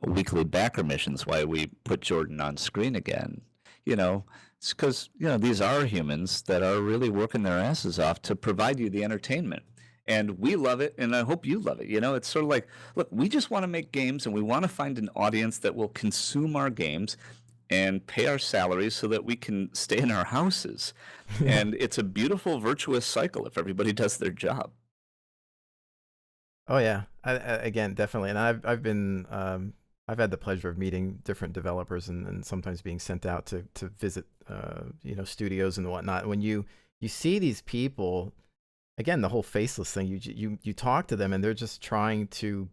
weekly backer missions, why we put Jordan on screen again. It's because, these are humans that are really working their asses off to provide you the entertainment. And we love it, and I hope you love it. It's sort of like, look, we just want to make games, and we want to find an audience that will consume our games and pay our salaries so that we can stay in our houses. And it's a beautiful, virtuous cycle if everybody does their job. Oh yeah. Again, definitely. And I've had the pleasure of meeting different developers and sometimes being sent out to visit studios and whatnot. When you see these people, again, the whole faceless thing, you talk to them and they're just trying to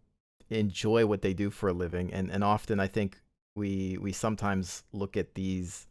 enjoy what they do for a living. And often I think we sometimes look at these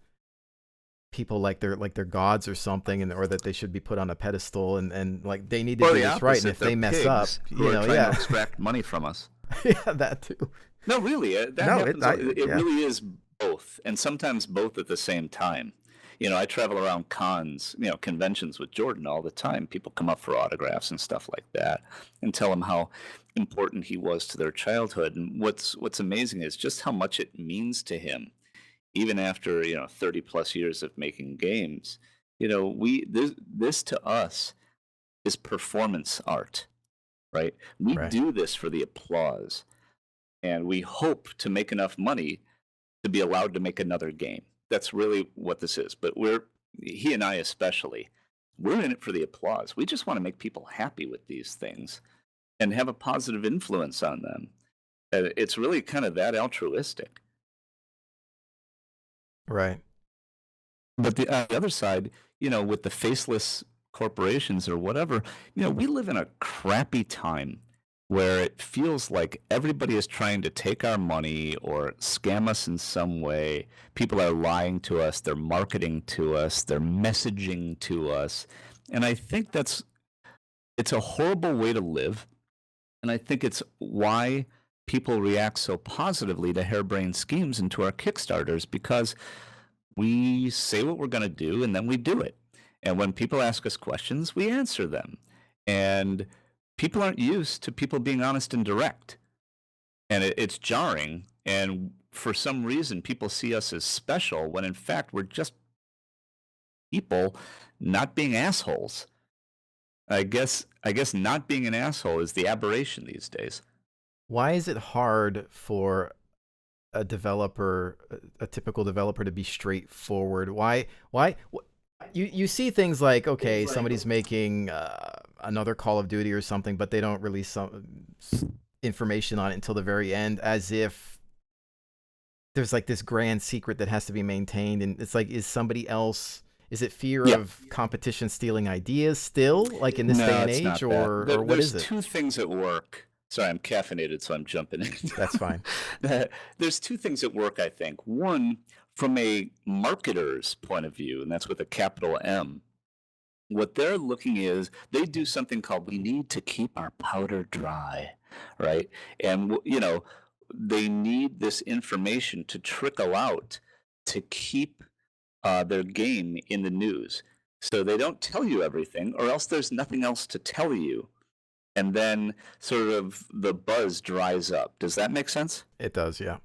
people like they're gods or something, or that they should be put on a pedestal, and like they need to do this right, and if they mess up, who are trying to extract money from us. Yeah, that too. No, really, that happens. It really is both, and sometimes both at the same time. I travel around cons, conventions with Jordan all the time. People come up for autographs and stuff like that, and tell him how important he was to their childhood. And what's amazing is just how much it means to him, even after 30 plus years of making games. This to us is performance art, right? We Right. do this for the applause, and we hope to make enough money to be allowed to make another game. That's really what this is. But he and I especially, we're in it for the applause. We just want to make people happy with these things and have a positive influence on them. It's really kind of that altruistic. Right. But the other side, with the faceless corporations or whatever, we live in a crappy time where it feels like everybody is trying to take our money or scam us in some way. People are lying to us, they're marketing to us, they're messaging to us. And I think it's a horrible way to live. And I think it's why people react so positively to Harebrained Schemes and to our Kickstarters, because we say what we're going to do and then we do it. And when people ask us questions, we answer them. And people aren't used to people being honest and direct. And it's jarring. And for some reason, people see us as special when in fact we're just people not being assholes. I guess not being an asshole is the aberration these days. Why is it hard for a developer, a typical developer, to be straightforward? You see things like, okay, somebody's making another Call of Duty or something, but they don't release some information on it until the very end, as if there's like this grand secret that has to be maintained. And it's like, is it fear of competition stealing ideas still, like in this day and age, or what is it? There's two things at work. Sorry, I'm caffeinated, so I'm jumping in. That's fine. There's two things at work, I think. One, from a marketer's point of view, and that's with a capital M, what they're looking is they do something called, we need to keep our powder dry, right? And, they need this information to trickle out to keep their game in the news. So they don't tell you everything, or else there's nothing else to tell you. And then sort of the buzz dries up. Does that make sense? It does, yeah.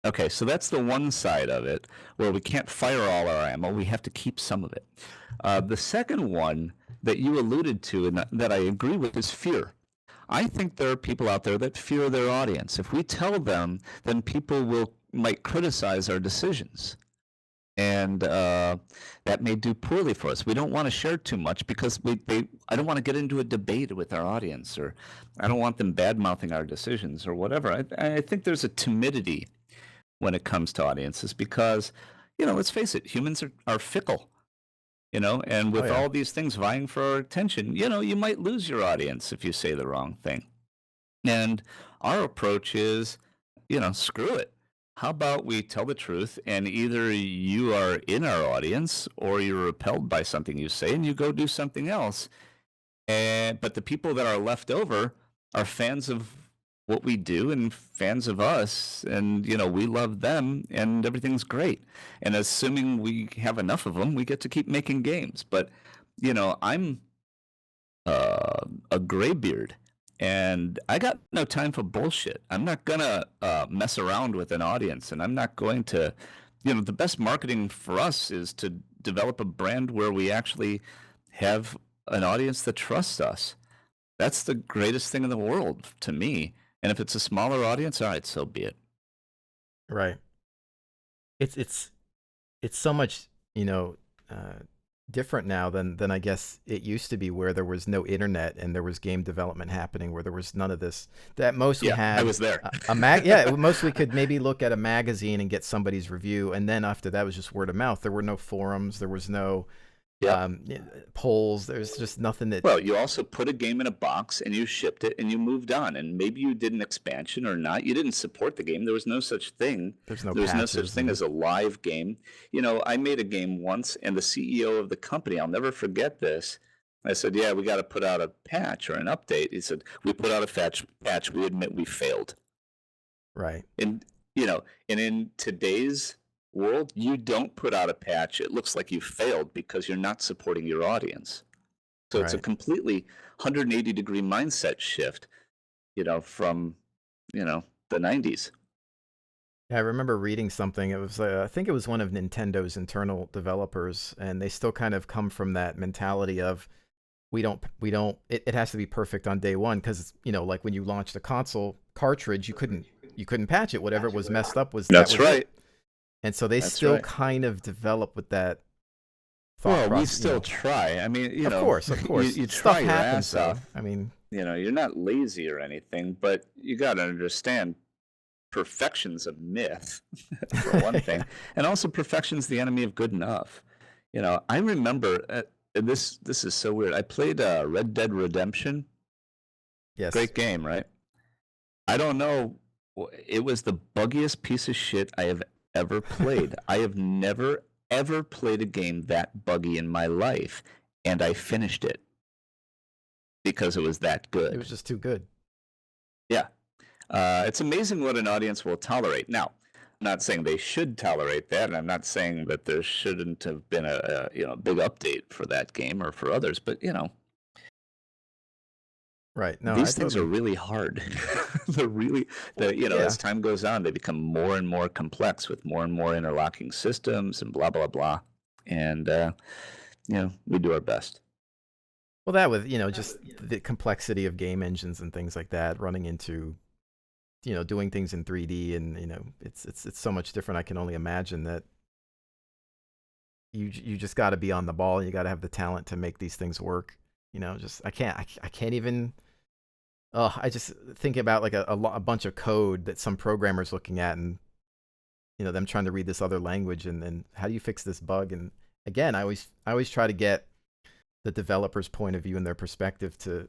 Okay, so that's the one side of it, where we can't fire all our ammo. We have to keep some of it. The second one that you alluded to and that I agree with is fear. I think there are people out there that fear their audience. If we tell them, then people might criticize our decisions. And that may do poorly for us. We don't want to share too much because I don't want to get into a debate with our audience, or I don't want them bad-mouthing our decisions or whatever. I think there's a timidity when it comes to audiences because, let's face it, humans are fickle, and with all these things vying for our attention, you might lose your audience if you say the wrong thing. And our approach is, screw it. How about we tell the truth, and either you are in our audience or you're repelled by something you say and you go do something else. But the people that are left over are fans of what we do and fans of us, and we love them and everything's great. And assuming we have enough of them, we get to keep making games. But I'm a graybeard. And I got no time for bullshit. I'm not going to mess around with an audience. And I'm not going to, the best marketing for us is to develop a brand where we actually have an audience that trusts us. That's the greatest thing in the world to me. And if it's a smaller audience, all right, so be it. Right. It's so much, different now than I guess it used to be, where there was no internet and there was game development happening, where there was none of this. That most we had, I was there. Most we could maybe look at a magazine and get somebody's review, and then after that was just word of mouth. There were no forums, there was no polls. There's just nothing that. Well, you also put a game in a box and you shipped it and you moved on, and maybe you did an expansion or not. You didn't support the game. There was no such thing. There was no such thing as a live game. I made a game once, and the CEO of the company, I'll never forget this. I said, "Yeah, we got to put out a patch or an update." He said, "We put out a patch. We admit we failed." Right. And and in today's world, you don't put out a patch, it looks like you failed because you're not supporting your audience. So it's a completely 180-degree mindset shift, from, the 90s. Yeah, I remember reading something. It was, I think it was one of Nintendo's internal developers, and they still kind of come from that mentality of, it has to be perfect on day one, because, like when you launched a console cartridge, you couldn't patch it. Whatever was messed up was That's right. It. And so they still kind of develop with that thought process. We still try. I mean, of course. You try your happens, ass off. I mean, you're not lazy or anything, but you got to understand perfection's a myth, for one thing, and also perfection's the enemy of good enough. I remember this is so weird. I played Red Dead Redemption. Yes. Great game, right? I don't know. It was the buggiest piece of shit I have ever played. I have never, ever played a game that buggy in my life, and I finished it because it was that It was good. just too good. Yeah. It's amazing what an audience will tolerate. Now, I'm not saying they should tolerate that, and I'm not saying that there shouldn't have been a big update for that game or for others, but Right. No, I these things are totally. really hard. They're really Well, as yeah. time goes on, they become more and more complex with more and more interlocking systems and blah blah blah. And we do our best. Well, that with just the complexity of game engines and things like that, running into doing things in 3D, and it's so much different. I can only imagine that you just got to be on the ball. You got to have the talent to make these things work. Just I can't even. Oh, I just think about like a bunch of code that some programmer's looking at, and them trying to read this other language, and then how do you fix this bug? And again, I always try to get the developer's point of view and their perspective to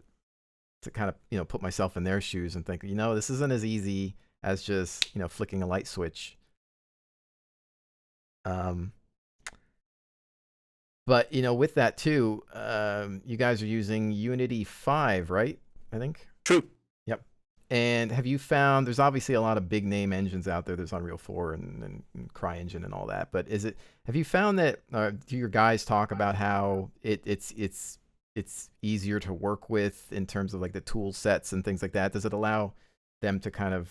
kind of put myself in their shoes and think, this isn't as easy as just flicking a light switch. Um, but with that too, you guys are using Unity 5, right? I think. True. Yep. And have you found there's obviously a lot of big name engines out there? There's Unreal 4 and CryEngine and all that. But have you found that do your guys talk about how it's easier to work with in terms of like the tool sets and things like that? Does it allow them to kind of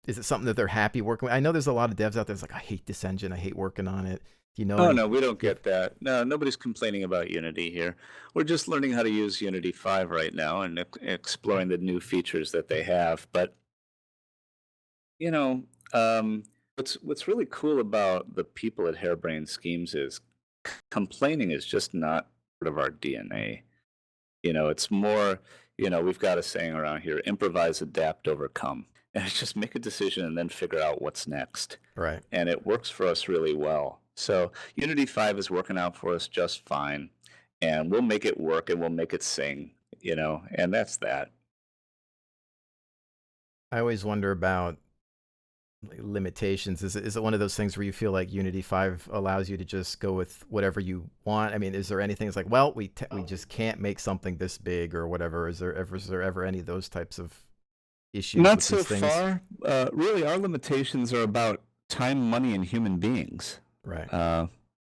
is it something that they're happy working with? I know there's a lot of devs out there that's like, I hate this engine, I hate working on it. Do you know Oh any? no, we don't Do you get that. No, nobody's complaining about Unity here. We're just learning how to use Unity 5 right now and have, exploring the new features that they have. But you know, um, what's really cool about the people at Harebrained Schemes is complaining is just not part of our DNA. It's more, we've got a saying around here: improvise, adapt, overcome. And it's just make a decision and then figure out what's next. right. And it works for us really well. So Unity 5 is working out for us just fine. And we'll make it work and we'll make it sing, and that's that. I always wonder about like, limitations. Is it one of those things where you feel like Unity 5 allows you to just go with whatever you want? I mean, is there anything that's like, well, we just can't make something this big or whatever? Is there ever any of those types of issues Not with so these things? far. Really, our limitations are about time, money, and human beings. Right. Uh,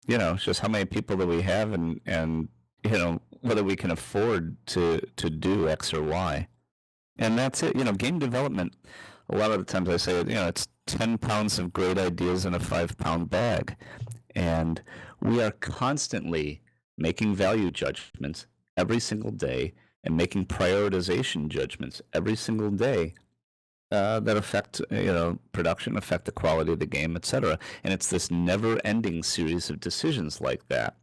it's just how many people that we have, and whether we can afford to do X or Y, and that's it. Game development. A lot of the times I say, it's 10 pounds of great ideas in a 5 pound bag, and we are constantly making value judgments every single day and making prioritization judgments every single day that affect production, affect the quality of the game, etc. And it's this never-ending series of decisions like that.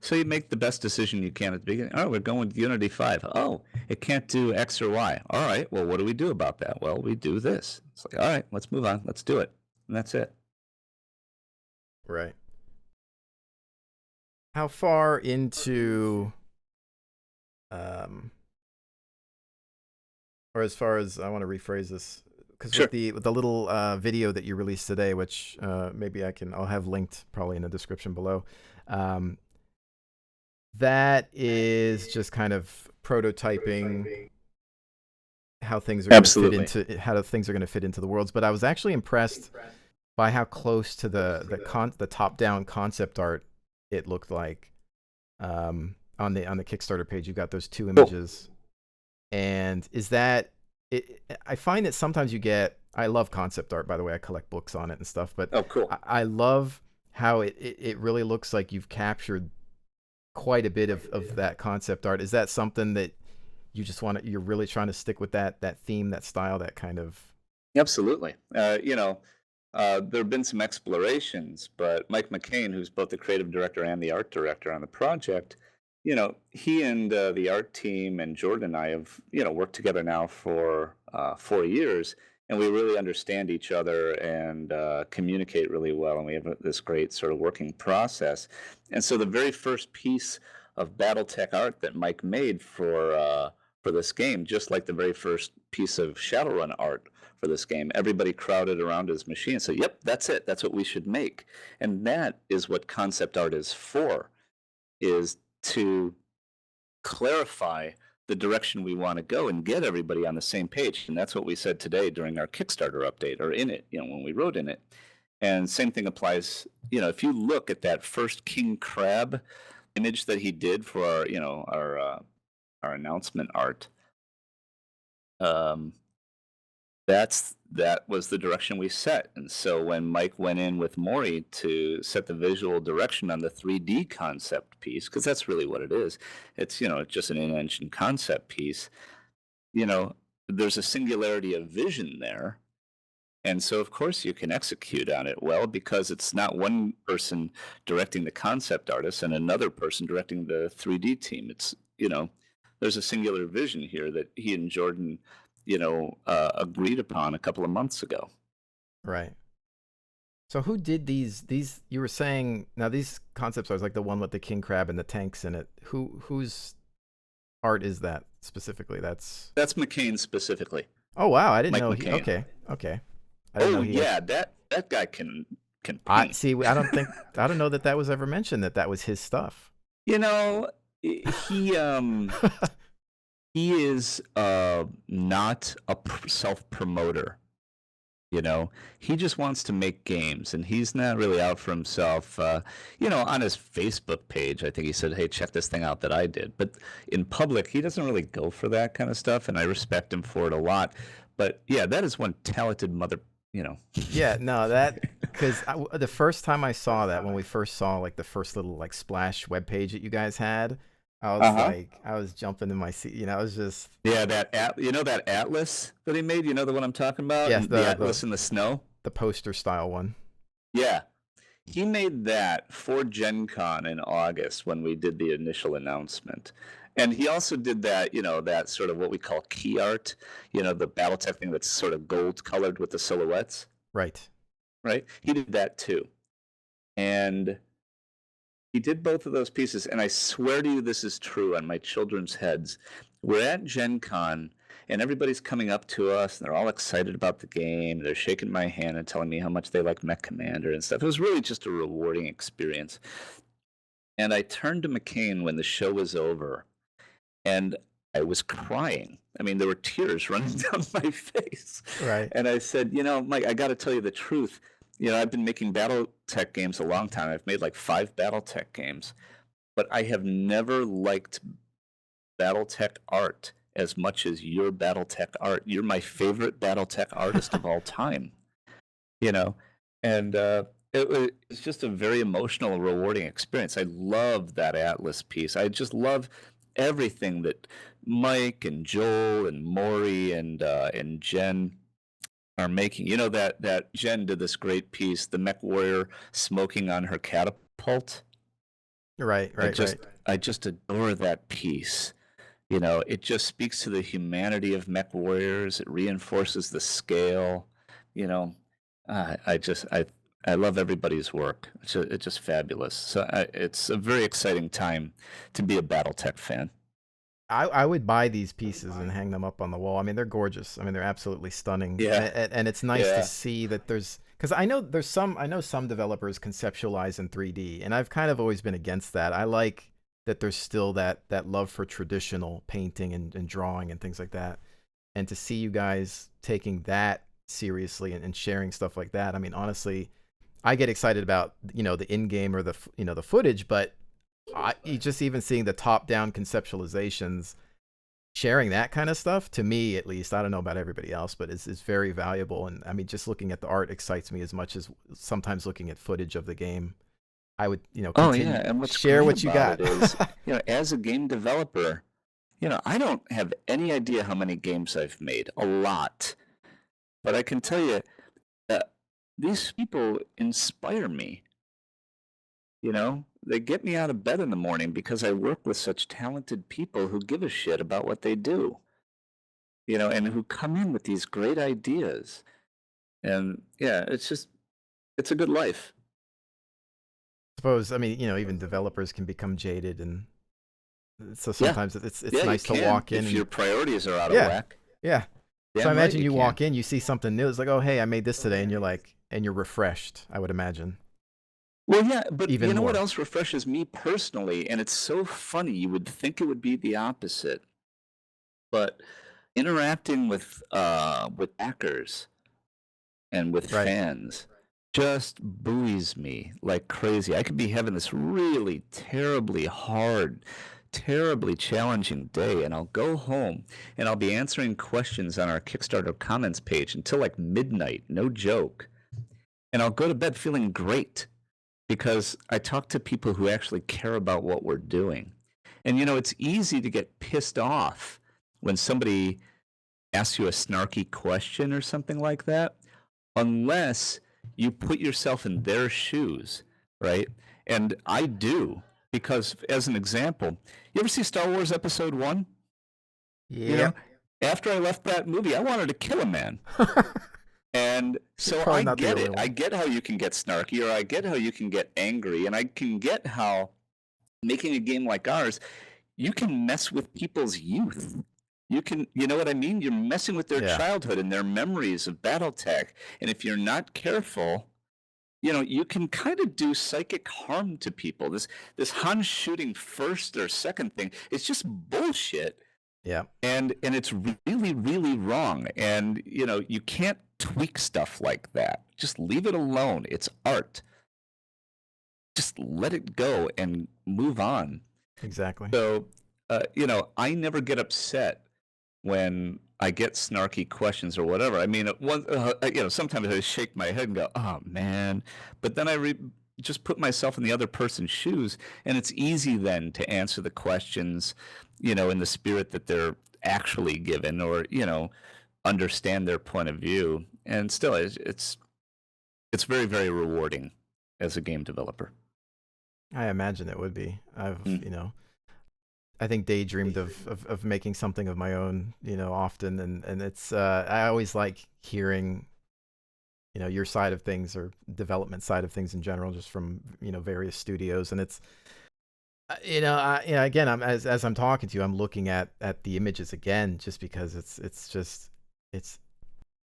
So you make the best decision you can at the beginning. Oh, we're going with Unity 5. Oh, it can't do X or Y. All right, well, what do we do about that? Well, we do this. It's like, all right, let's move on. Let's do it. And that's it. Right. How far into um or as far as I want to rephrase this because with Sure. the little video that you released today, which maybe I'll have linked probably in the description below. Um, that is just kind of prototyping how things are going to fit Absolutely. into how things are going to fit into the worlds. But I was actually impressed by how close to the top down concept art it looked like. On the Kickstarter page, you've got those two Cool. images, and is that it? I find that sometimes you get. I love concept art, by the way. I collect books on it and stuff, but Oh, cool. I love how it really looks like you've captured quite a bit of that concept art. Is that something that you're really trying to stick with that theme, that style, that kind of. Absolutely. There have been some explorations, but Mike McCain, who's both the creative director and the art director on the project, he and the art team and Jordan and I have, worked together now for 4 years, and we really understand each other and communicate really well, and we have this great sort of working process. And so the very first piece of Battletech art that Mike made for for this game, just like the very first piece of Shadowrun art for this game. Everybody crowded around his machine and said, yep, that's it. That's what we should make. And that is what concept art is for, is to clarify the direction we want to go and get everybody on the same page. And that's what we said today during our Kickstarter update, or in it, when we wrote in it. And same thing applies, if you look at that first king crab image that he did for our announcement art, that was the direction we set. And so when Mike went in with Maury to set the visual direction on the 3D concept piece, because that's really what it is, it's just an in-engine concept piece, there's a singularity of vision there. And so, of course, you can execute on it well, because it's not one person directing the concept artist and another person directing the 3D team. It's, there's a singular vision here that he and Jordan, agreed upon a couple of months ago. Right. So who did these? You were saying, now these concepts are like the one with the king crab and the tanks in it. Whose art is that specifically? That's McCain specifically. Oh wow, I didn't know. McCain. Okay. That guy can paint. I don't know that was ever mentioned that was his stuff. He he is not a self-promoter. He just wants to make games, and he's not really out for himself. On his Facebook page, I think he said, hey, check this thing out that I did. But in public, he doesn't really go for that kind of stuff, and I respect him for it a lot. But yeah, that is one talented mother. Yeah, no, because the first time I saw that, when we first saw like the first little like splash webpage that you guys had, I was I was jumping in my seat. I was just that that atlas that he made. The one I'm talking about. Yes, the atlas in the snow, the poster style one. Yeah, he made that for Gen Con in August when we did the initial announcement. And he also did that, that sort of what we call key art, the Battletech thing that's sort of gold colored with the silhouettes. Right. He did that too. And he did both of those pieces. And I swear to you, this is true on my children's heads. We're at Gen Con, and everybody's coming up to us, and they're all excited about the game. They're shaking my hand and telling me how much they like Mech Commander and stuff. It was really just a rewarding experience. And I turned to McCain when the show was over, and I was crying. I mean, there were tears running down my face. Right. And I said, Mike, I got to tell you the truth. I've been making Battletech games a long time. I've made like 5 Battletech games. But I have never liked Battletech art as much as your Battletech art. You're my favorite Battletech artist of all time. And it's just a very emotional, rewarding experience. I love that Atlas piece. I just love everything that Mike and Joel and Maury and Jen are making. That Jen did this great piece, the Mech Warrior smoking on her catapult. Right. I just adore that piece. It just speaks to the humanity of Mech Warriors. It reinforces the scale. I love everybody's work. It's just fabulous. So it's a very exciting time to be a Battletech fan. I would buy these pieces and hang them up on the wall. I mean, they're gorgeous. I mean, they're absolutely stunning. Yeah. And it's nice to see that because I know some developers conceptualize in 3D, and I've kind of always been against that. I like that there's still that love for traditional painting and drawing and things like that. And to see you guys taking that seriously and sharing stuff like that, I mean, honestly, I get excited about, the in-game or the footage, but just even seeing the top-down conceptualizations, sharing that kind of stuff, to me at least, I don't know about everybody else, but it's very valuable. And I mean, just looking at the art excites me as much as sometimes looking at footage of the game. I would, and what's share what you got. Is, as a game developer, I don't have any idea how many games I've made. A lot. But I can tell you, these people inspire me. They get me out of bed in the morning because I work with such talented people who give a shit about what they do. And who come in with these great ideas. And yeah, it's a good life. I suppose, I mean, even developers can become jaded, and So Yeah. sometimes it's Yeah, you nice to can walk in if and your priorities are out of yeah, whack. yeah. So I Damn right imagine you you can. walk in, you see something new. It's like, oh, hey, I made this today, and you're like, and you're refreshed. I would imagine Well, yeah, but even you know what more. else refreshes me personally? And it's so funny. You would think it would be the opposite, but interacting with backers and with Right. fans just buoys me like crazy. I could be having this really terribly hard, terribly challenging day, and I'll go home and I'll be answering questions on our Kickstarter comments page until like midnight, no joke. And I'll go to bed feeling great because I talk to people who actually care about what we're doing. And you know, it's easy to get pissed off when somebody asks you a snarky question or something like that, unless you put yourself in their shoes, right? And I do, because as an example, you ever see Star Wars Episode 1? You know, Yep. after I left that movie, I wanted to kill a man. And You're so probably I not the get only it. I one. get how you can get snarky, or I get how you can get angry, and I can get how making a game like ours, you can mess with people's youth. You can, you know what I mean? You're messing with their Yeah. childhood and their memories of Battletech. And if you're not careful, you know, you can kind of do psychic harm to people. This Han shooting first or second thing, it's just bullshit. Yeah. And it's really, really wrong. And, you know, you can't tweak stuff like that. Just leave it alone. It's art. Just let it go and move on. Exactly. So, you know, I never get upset when I get snarky questions or whatever. I mean, you know, sometimes I shake my head and go, "Oh man," but then I just put myself in the other person's shoes, and it's easy then to answer the questions, you know, in the spirit that they're actually given, or you know, understand their point of view. And still, it's very, very rewarding as a game developer. I imagine it would be. Mm. You know, I think daydreamed of making something of my own, you know, often, and it's I always like hearing, you know, your side of things or development side of things in general, just from, you know, various studios, and it's you know, again, as I'm talking to you, I'm looking at the images again, just because it's just it's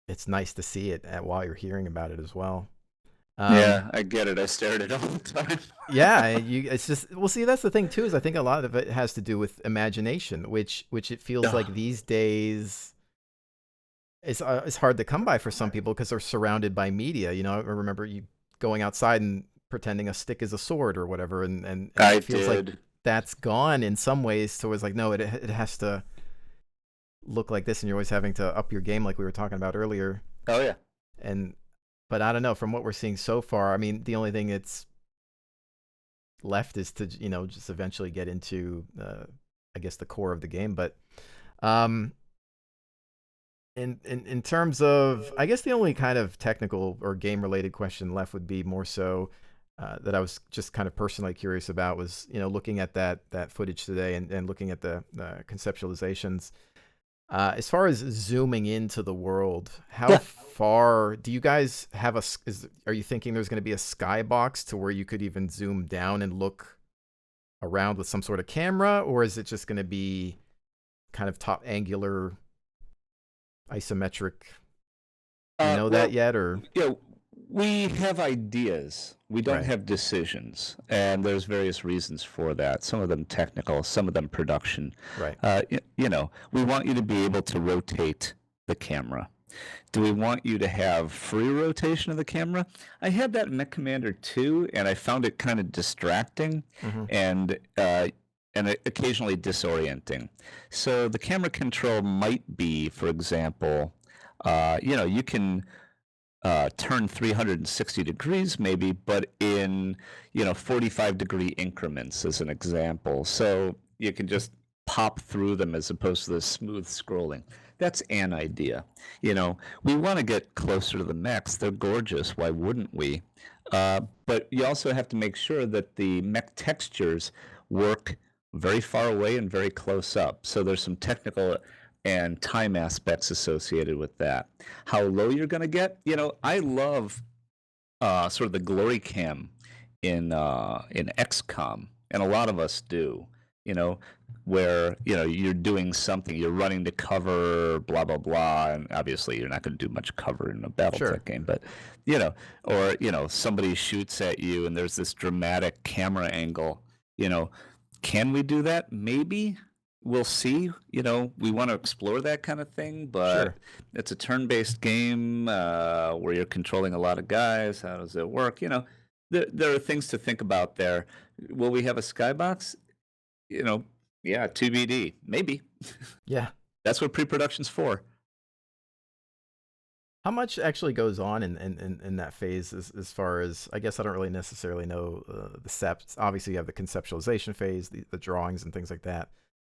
it's nice to see it while you're hearing about it as well. Yeah, I get it. I stare at it all the time. Yeah, it's just, well, see, that's the thing too, is I think a lot of it has to do with imagination, which it feels like Ugh. these days it's hard to come by for some people because they're surrounded by media. You know, I remember you going outside and pretending a stick is a sword or whatever, and I it feels like did. that's gone in some ways. So it's like, no, it has to look like this, and you're always having to up your game, like we were talking about earlier. Oh yeah. And but I don't know, from what we're seeing so far, I mean, the only thing that's left is to, you know, just eventually get into I guess the core of the game. But um in terms of, I guess the only kind of technical or game related question left would be more so that I was just kind of personally curious about was, you know, looking at that footage today, and looking at the conceptualizations. As far as zooming into the world, how Yeah. far do you guys have are you thinking there's going to be a skybox to where you could even zoom down and look around with some sort of camera, or is it just going to be kind of top angular, isometric? Do you know that Well, yet, or you know, we have ideas. We don't right? have decisions, and there's various reasons for that. Some of them technical, some of them production. Right. You know, we want you to be able to rotate the camera. Do we want you to have free rotation of the camera? I had that in Mech Commander 2, and I found it kind of distracting Mm-hmm. and occasionally disorienting. So the camera control might be, for example, you know, you can turn 360 degrees maybe, but in, you know, 45-degree increments as an example. So you can just pop through them as opposed to the smooth scrolling. That's an idea. You know, we want to get closer to the mechs. They're gorgeous. Why wouldn't we? But you also have to make sure that the mech textures work very far away and very close up. So there's some technical and time aspects associated with that. How low you're going to get, you know, I love sort of the glory cam in XCOM, and a lot of us do. where, you're doing something, you're running to cover, blah, blah, blah. And obviously you're not going to do much cover in a Battletech game, but, or, somebody shoots at you and there's this dramatic camera angle, can we do that? Maybe. We'll see. We want to explore that kind of thing, but it's a turn-based game where you're controlling a lot of guys. How does it work? There are things to think about there. Will we have a skybox? Yeah, TBD. Maybe. Yeah. That's what pre-production's for. How much actually goes on in that phase as far as, I guess I don't really necessarily know the steps. Obviously, you have the conceptualization phase, the drawings and things like that.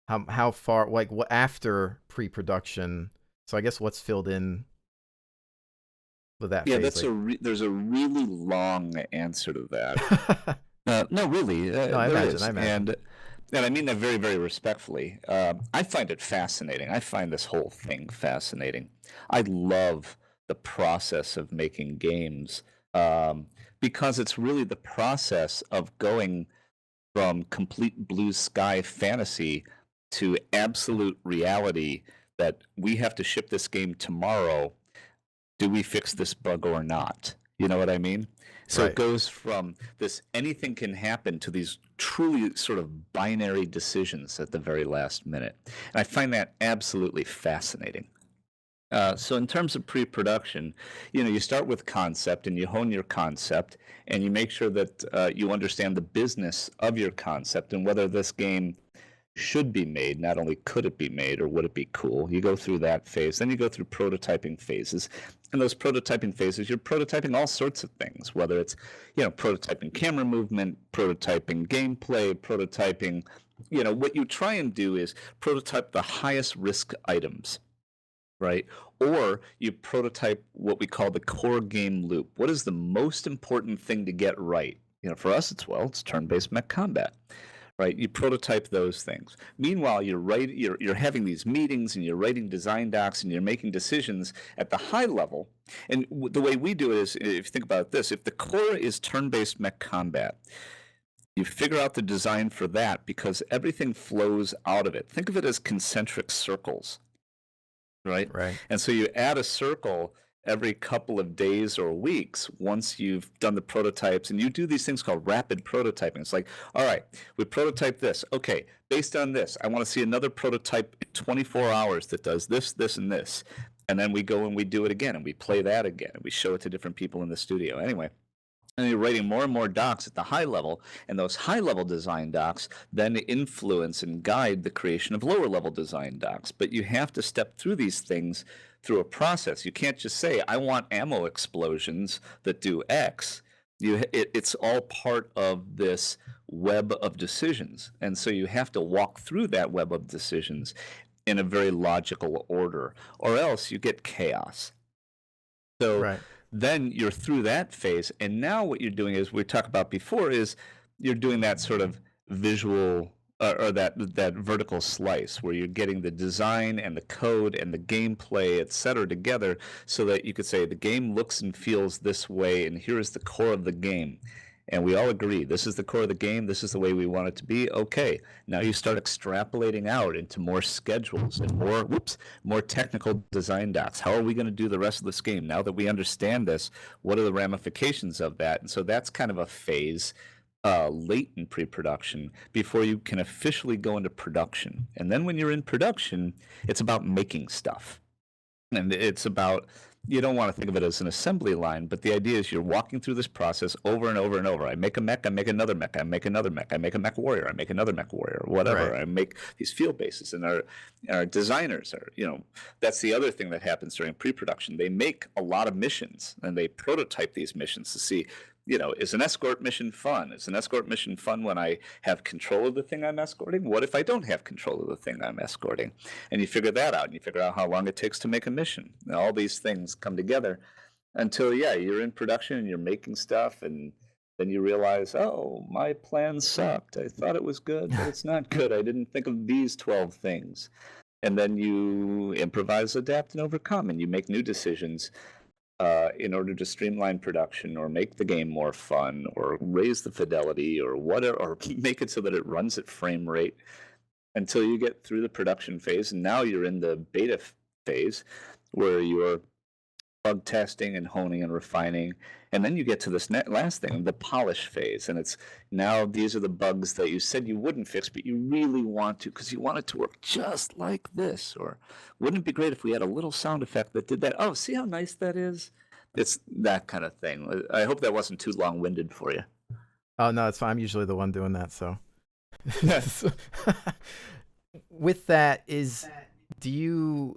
How far, like, what after pre-production? So I guess what's filled in with that phase? There's a really long answer to that. No, really. No, I imagine. And I mean that very, very respectfully. I find it fascinating. I find this whole thing fascinating. I love the process of making games because it's really the process of going from complete blue sky fantasy to absolute reality that we have to ship this game tomorrow. Do we fix this bug or not? You know what I mean? So It goes from this anything can happen to these truly sort of binary decisions at the very last minute. And I find that absolutely fascinating. So in terms of pre-production, you start with concept and you hone your concept and you make sure that you understand the business of your concept and whether this game should be made. Not only could it be made or would it be cool. You go through that phase. Then you go through prototyping phases. In those prototyping phases, you're prototyping all sorts of things, whether it's, prototyping camera movement, prototyping gameplay, prototyping, what you try and do is prototype the highest risk items, right? Or you prototype what we call the core game loop. What is the most important thing to get right? For us, it's turn-based mech combat. Right, you prototype those things. Meanwhile, you're having these meetings and you're writing design docs and you're making decisions at the high level. And the way we do it is, if you think about this, if the core is turn-based mech combat, you figure out the design for that because everything flows out of it. Think of it as concentric circles, right? Right. And so you add a circle every couple of days or weeks once you've done the prototypes, and you do these things called rapid prototyping. It's like, all right, we prototype this. Okay, based on this, I want to see another prototype in 24 hours that does this, this, and this. And then we go and we do it again, and we play that again, and we show it to different people in the studio. Anyway, and you're writing more and more docs at the high level, and those high-level design docs then influence and guide the creation of lower-level design docs. But you have to step through these things through a process. You can't just say, I want ammo explosions that do X. It's all part of this web of decisions. And so you have to walk through that web of decisions in a very logical order, or else you get chaos. So then you're through that phase, and now what you're doing is, we talked about before, is you're doing that sort of visual or that vertical slice where you're getting the design and the code and the gameplay, etc., together, so that you could say the game looks and feels this way, and here is the core of the game. And we all agree, this is the core of the game, this is the way we want it to be. Okay, now you start extrapolating out into more schedules and more technical design docs. How are we going to do the rest of this game? Now that we understand this, what are the ramifications of that? And so that's kind of a phase late in pre-production before you can officially go into production. And then when you're in production, it's about making stuff. And it's about, you don't want to think of it as an assembly line, but the idea is you're walking through this process over and over and over. I make a mech, I make another mech, I make another mech, I make a mech warrior, I make another mech warrior, whatever. I make these field bases, and our designers are, that's the other thing that happens during pre-production. They make a lot of missions, and they prototype these missions to see, is an escort mission fun? Is an escort mission fun when I have control of the thing I'm escorting? What if I don't have control of the thing I'm escorting? And you figure that out, and you figure out how long it takes to make a mission. And all these things come together until, you're in production and you're making stuff, and then you realize, oh, my plan sucked. I thought it was good, but it's not good. I didn't think of these 12 things. And then you improvise, adapt, and overcome, and you make new decisions. in order to streamline production or make the game more fun or raise the fidelity or whatever, or make it so that it runs at frame rate until you get through the production phase. And now you're in the beta phase where you're bug testing and honing and refining. And then you get to this last thing, the polish phase. And it's now these are the bugs that you said you wouldn't fix, but you really want to because you want it to work just like this. Or wouldn't it be great if we had a little sound effect that did that? Oh, see how nice that is? It's that kind of thing. I hope that wasn't too long-winded for you. Oh, no, it's fine. I'm usually the one doing that, so. With that, do you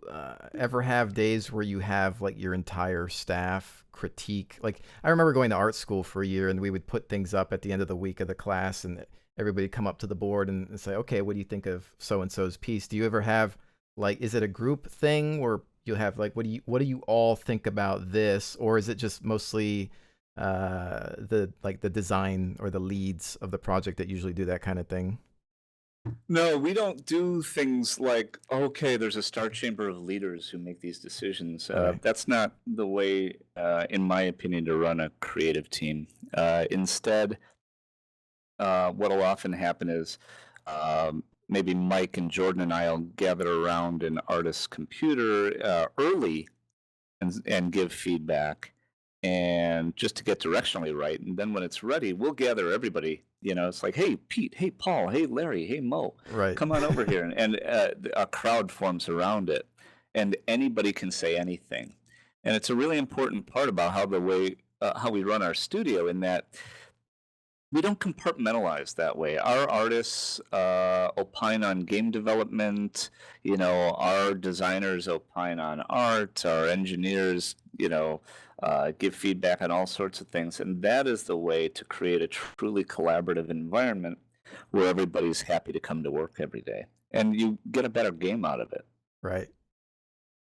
ever have days where you have like your entire staff critique? Like, I remember going to art school for a year, and we would put things up at the end of the week of the class, and everybody would come up to the board and say, okay, what do you think of so-and-so's piece? Do you ever have, like, is it a group thing where you'll have like, what do you all think about this? Or is it just mostly the design or the leads of the project that usually do that kind of thing? No, we don't do things like, okay, there's a star chamber of leaders who make these decisions. Okay. That's not the way, in my opinion, to run a creative team. Instead, what'll often happen is maybe Mike and Jordan and I will gather around an artist's computer early and give feedback, and just to get directionally right. And then when it's ready, we'll gather everybody. It's like, hey, Pete, hey, Paul, hey, Larry, hey, Mo, Right. come on over here. And a crowd forms around it, and anybody can say anything. And it's a really important part about how we run our studio, in that we don't compartmentalize that way. Our artists opine on game development. Our designers opine on art. Our engineers, give feedback on all sorts of things. And that is the way to create a truly collaborative environment where everybody's happy to come to work every day. And you get a better game out of it. Right.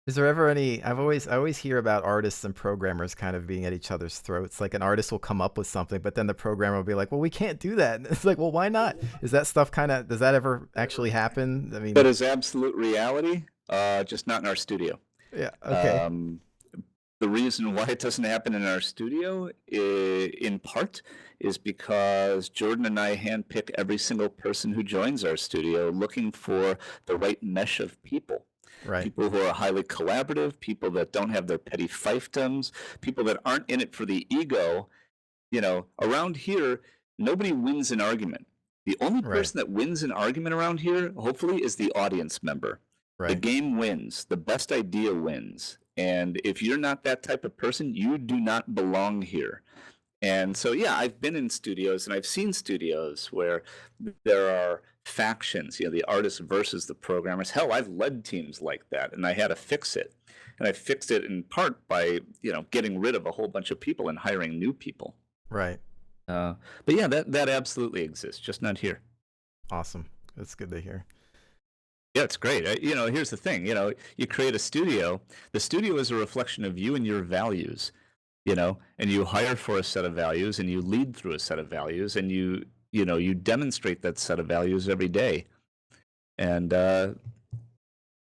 Is there ever any? I always hear about artists and programmers kind of being at each other's throats. Like, an artist will come up with something, but then the programmer will be like, "Well, we can't do that." And it's like, "Well, why not?" Is that stuff does that ever actually happen? I mean, that is absolute reality, just not in our studio. Yeah. Okay. The reason why it doesn't happen in our studio, in part, is because Jordan and I handpick every single person who joins our studio, looking for the right mesh of people. Right. People who are highly collaborative, people that don't have their petty fiefdoms, people that aren't in it for the ego. Around here, nobody wins an argument. The only person that wins an argument around here, hopefully, is the audience member. Right. The game wins. The best idea wins. And if you're not that type of person, you do not belong here. And so, yeah, I've been in studios and I've seen studios where there are factions, the artists versus the programmers. Hell, I've led teams like that, and I had to fix it. And I fixed it in part by, getting rid of a whole bunch of people and hiring new people. Right. But yeah, that absolutely exists, just not here. Awesome. That's good to hear. Yeah, it's great. Here's the thing. You create a studio. The studio is a reflection of you and your values. And you hire for a set of values, and you lead through a set of values, and you demonstrate that set of values every day. And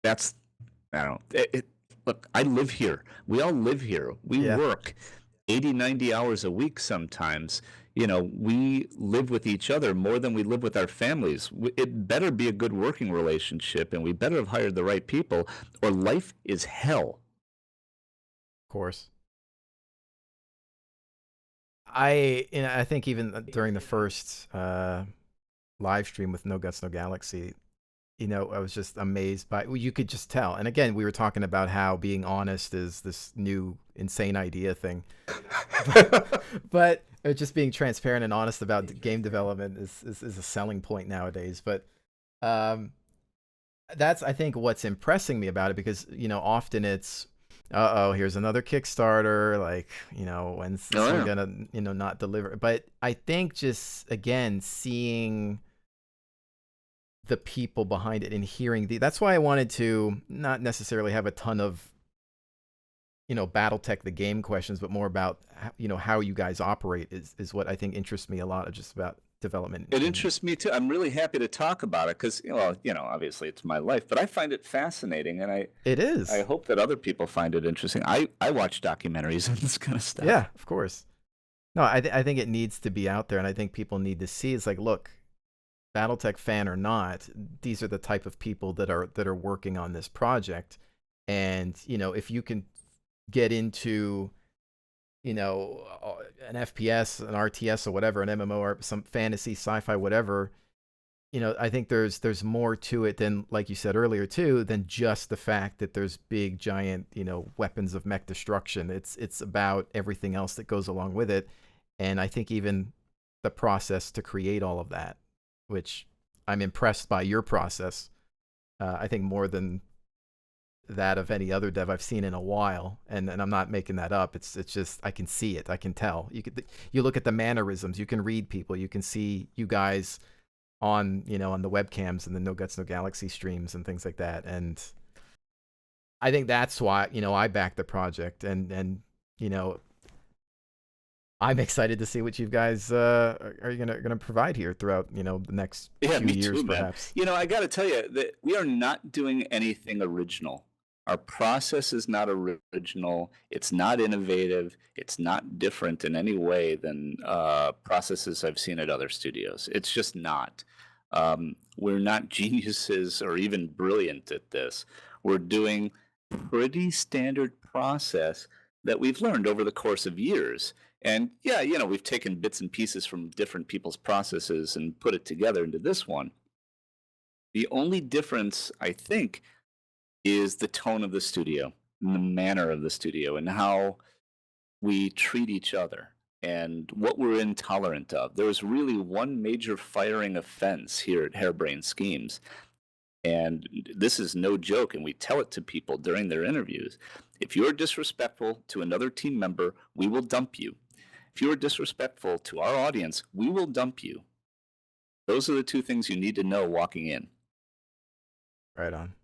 that's, I don't know. Look, I live here. We all live here. We work 80, 90 hours a week sometimes. We live with each other more than we live with our families. It better be a good working relationship, and we better have hired the right people, or life is hell. Of course. I think even during the first live stream with No Guts, No Galaxy, I was just amazed by, you could just tell. And again, we were talking about how being honest is this new insane idea thing. But just being transparent and honest about game development is a selling point nowadays. But that's, I think, what's impressing me about it, because, often it's, here's another Kickstarter, like, when's this one gonna, not deliver? But I think just, again, seeing the people behind it and hearing that's why I wanted to not necessarily have a ton of, Battletech, the game questions, but more about, how you guys operate is what I think interests me a lot, of just about development. It interests me too. I'm really happy to talk about it because, obviously it's my life, but I find it fascinating, and It I is. hope that other people find it interesting. I watch documentaries and this kind of stuff. Yeah, of course. No, I think it needs to be out there, and I think people need to see. It's like, look, Battletech fan or not, these are the type of people that are working on this project, and if you can get into an FPS, an RTS, or whatever, an MMO, or some fantasy, sci-fi, whatever. I think there's more to it than, like you said earlier too, than just the fact that there's big giant weapons of mech destruction. It's about everything else that goes along with it, and I think even the process to create all of that, which I'm impressed by your process. I think more than that of any other dev I've seen in a while, and I'm not making that up. It's just, I can see it, I can tell. You look at the mannerisms, you can read people, you can see you guys on on the webcams and the No Guts No Galaxy streams and things like that, and I think that's why I back the project, and I'm excited to see what you guys are gonna provide here throughout the next few years, too, perhaps. Man. I got to tell you that we are not doing anything original. Our process is not original. It's not innovative. It's not different in any way than processes I've seen at other studios. It's just not. We're not geniuses or even brilliant at this. We're doing pretty standard process that we've learned over the course of years. And yeah, we've taken bits and pieces from different people's processes and put it together into this one. The only difference, I think, is the tone of the studio, and the manner of the studio, and how we treat each other, and what we're intolerant of. There was really one major firing offense here at Harebrained Schemes, and this is no joke, and we tell it to people during their interviews. If you're disrespectful to another team member, we will dump you. If you are disrespectful to our audience, we will dump you. Those are the two things you need to know walking in. Right on.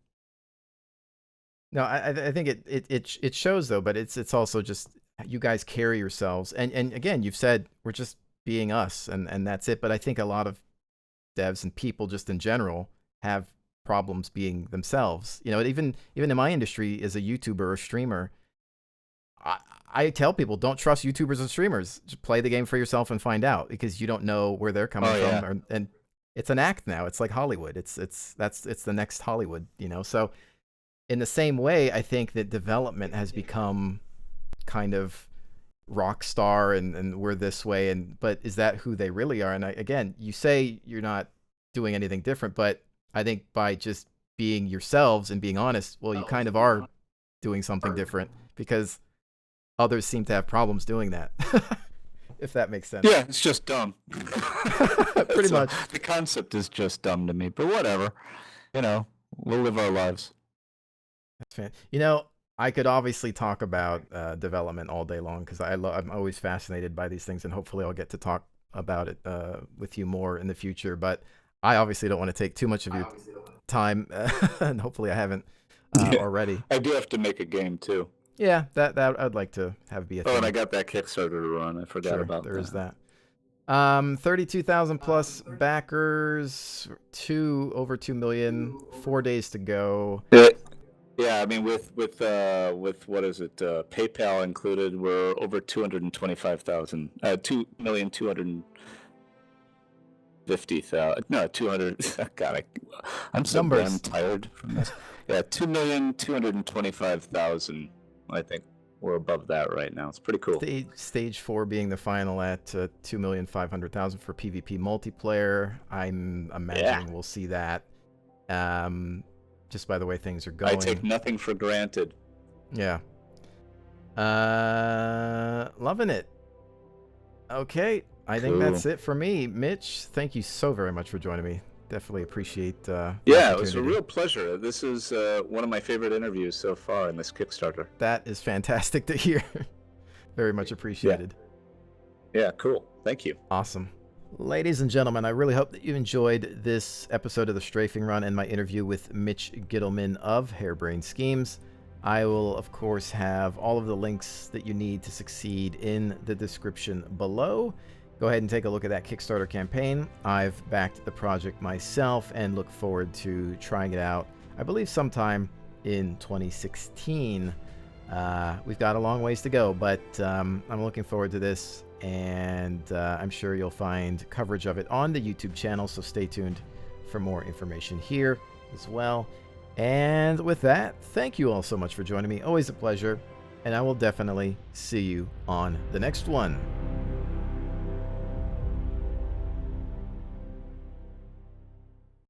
No, I think it shows though, but it's also just you guys carry yourselves, and again, you've said we're just being us, and that's it. But I think a lot of devs and people just in general have problems being themselves. Even in my industry as a YouTuber or streamer, I tell people, don't trust YouTubers and streamers. Just play the game for yourself and find out, because you don't know where they're coming from, and it's an act now. It's like Hollywood. It's the next Hollywood. So. In the same way, I think that development has become kind of rock star, and we're this way, but is that who they really are? And again, you say you're not doing anything different, but I think by just being yourselves and being honest, well, you kind of are doing something different, because others seem to have problems doing that. If that makes sense. Yeah, it's just dumb. Pretty much. The concept is just dumb to me, but whatever. We'll live our lives. That's fan. I could obviously talk about development all day long, because I'm always fascinated by these things, and hopefully I'll get to talk about it with you more in the future. But I obviously don't want to take too much of your time, and hopefully I haven't already. I do have to make a game too. Yeah, that I'd like to have be a thing. Oh, and I got that Kickstarter to run. I forgot about that. There is that. 32,000 plus backers, over 2 million, 4 days to go. Yeah, I mean, with what is it, PayPal included, we're over 225,000, 2,250,000. No, 200. God, I'm so damn tired from this. Yeah, 2,225,000. I think we're above that right now. It's pretty cool. Stage 4 being the final at 2,500,000 for PvP multiplayer. I'm imagining we'll see that. Just by the way things are going. I take nothing for granted. Yeah. Loving it. Okay, I think that's it for me. Mitch, thank you so very much for joining me. Definitely appreciate yeah, it was a real pleasure. This is one of my favorite interviews so far in this Kickstarter. That is fantastic to hear. Very much appreciated. Yeah, cool. Thank you. Awesome. Ladies and gentlemen, I really hope that you enjoyed this episode of the Strafing Run and my interview with Mitch Gitelman of Harebrained Schemes. I will, of course, have all of the links that you need to succeed in the description below. go ahead and take a look at that Kickstarter campaign. I've backed the project myself and look forward to trying it out, I believe sometime in 2016. We've got a long ways to go, but I'm looking forward to this, and I'm sure you'll find coverage of it on the YouTube channel, so stay tuned for more information here as well. And with that, thank you all so much for joining me. Always a pleasure, and I will definitely see you on the next one.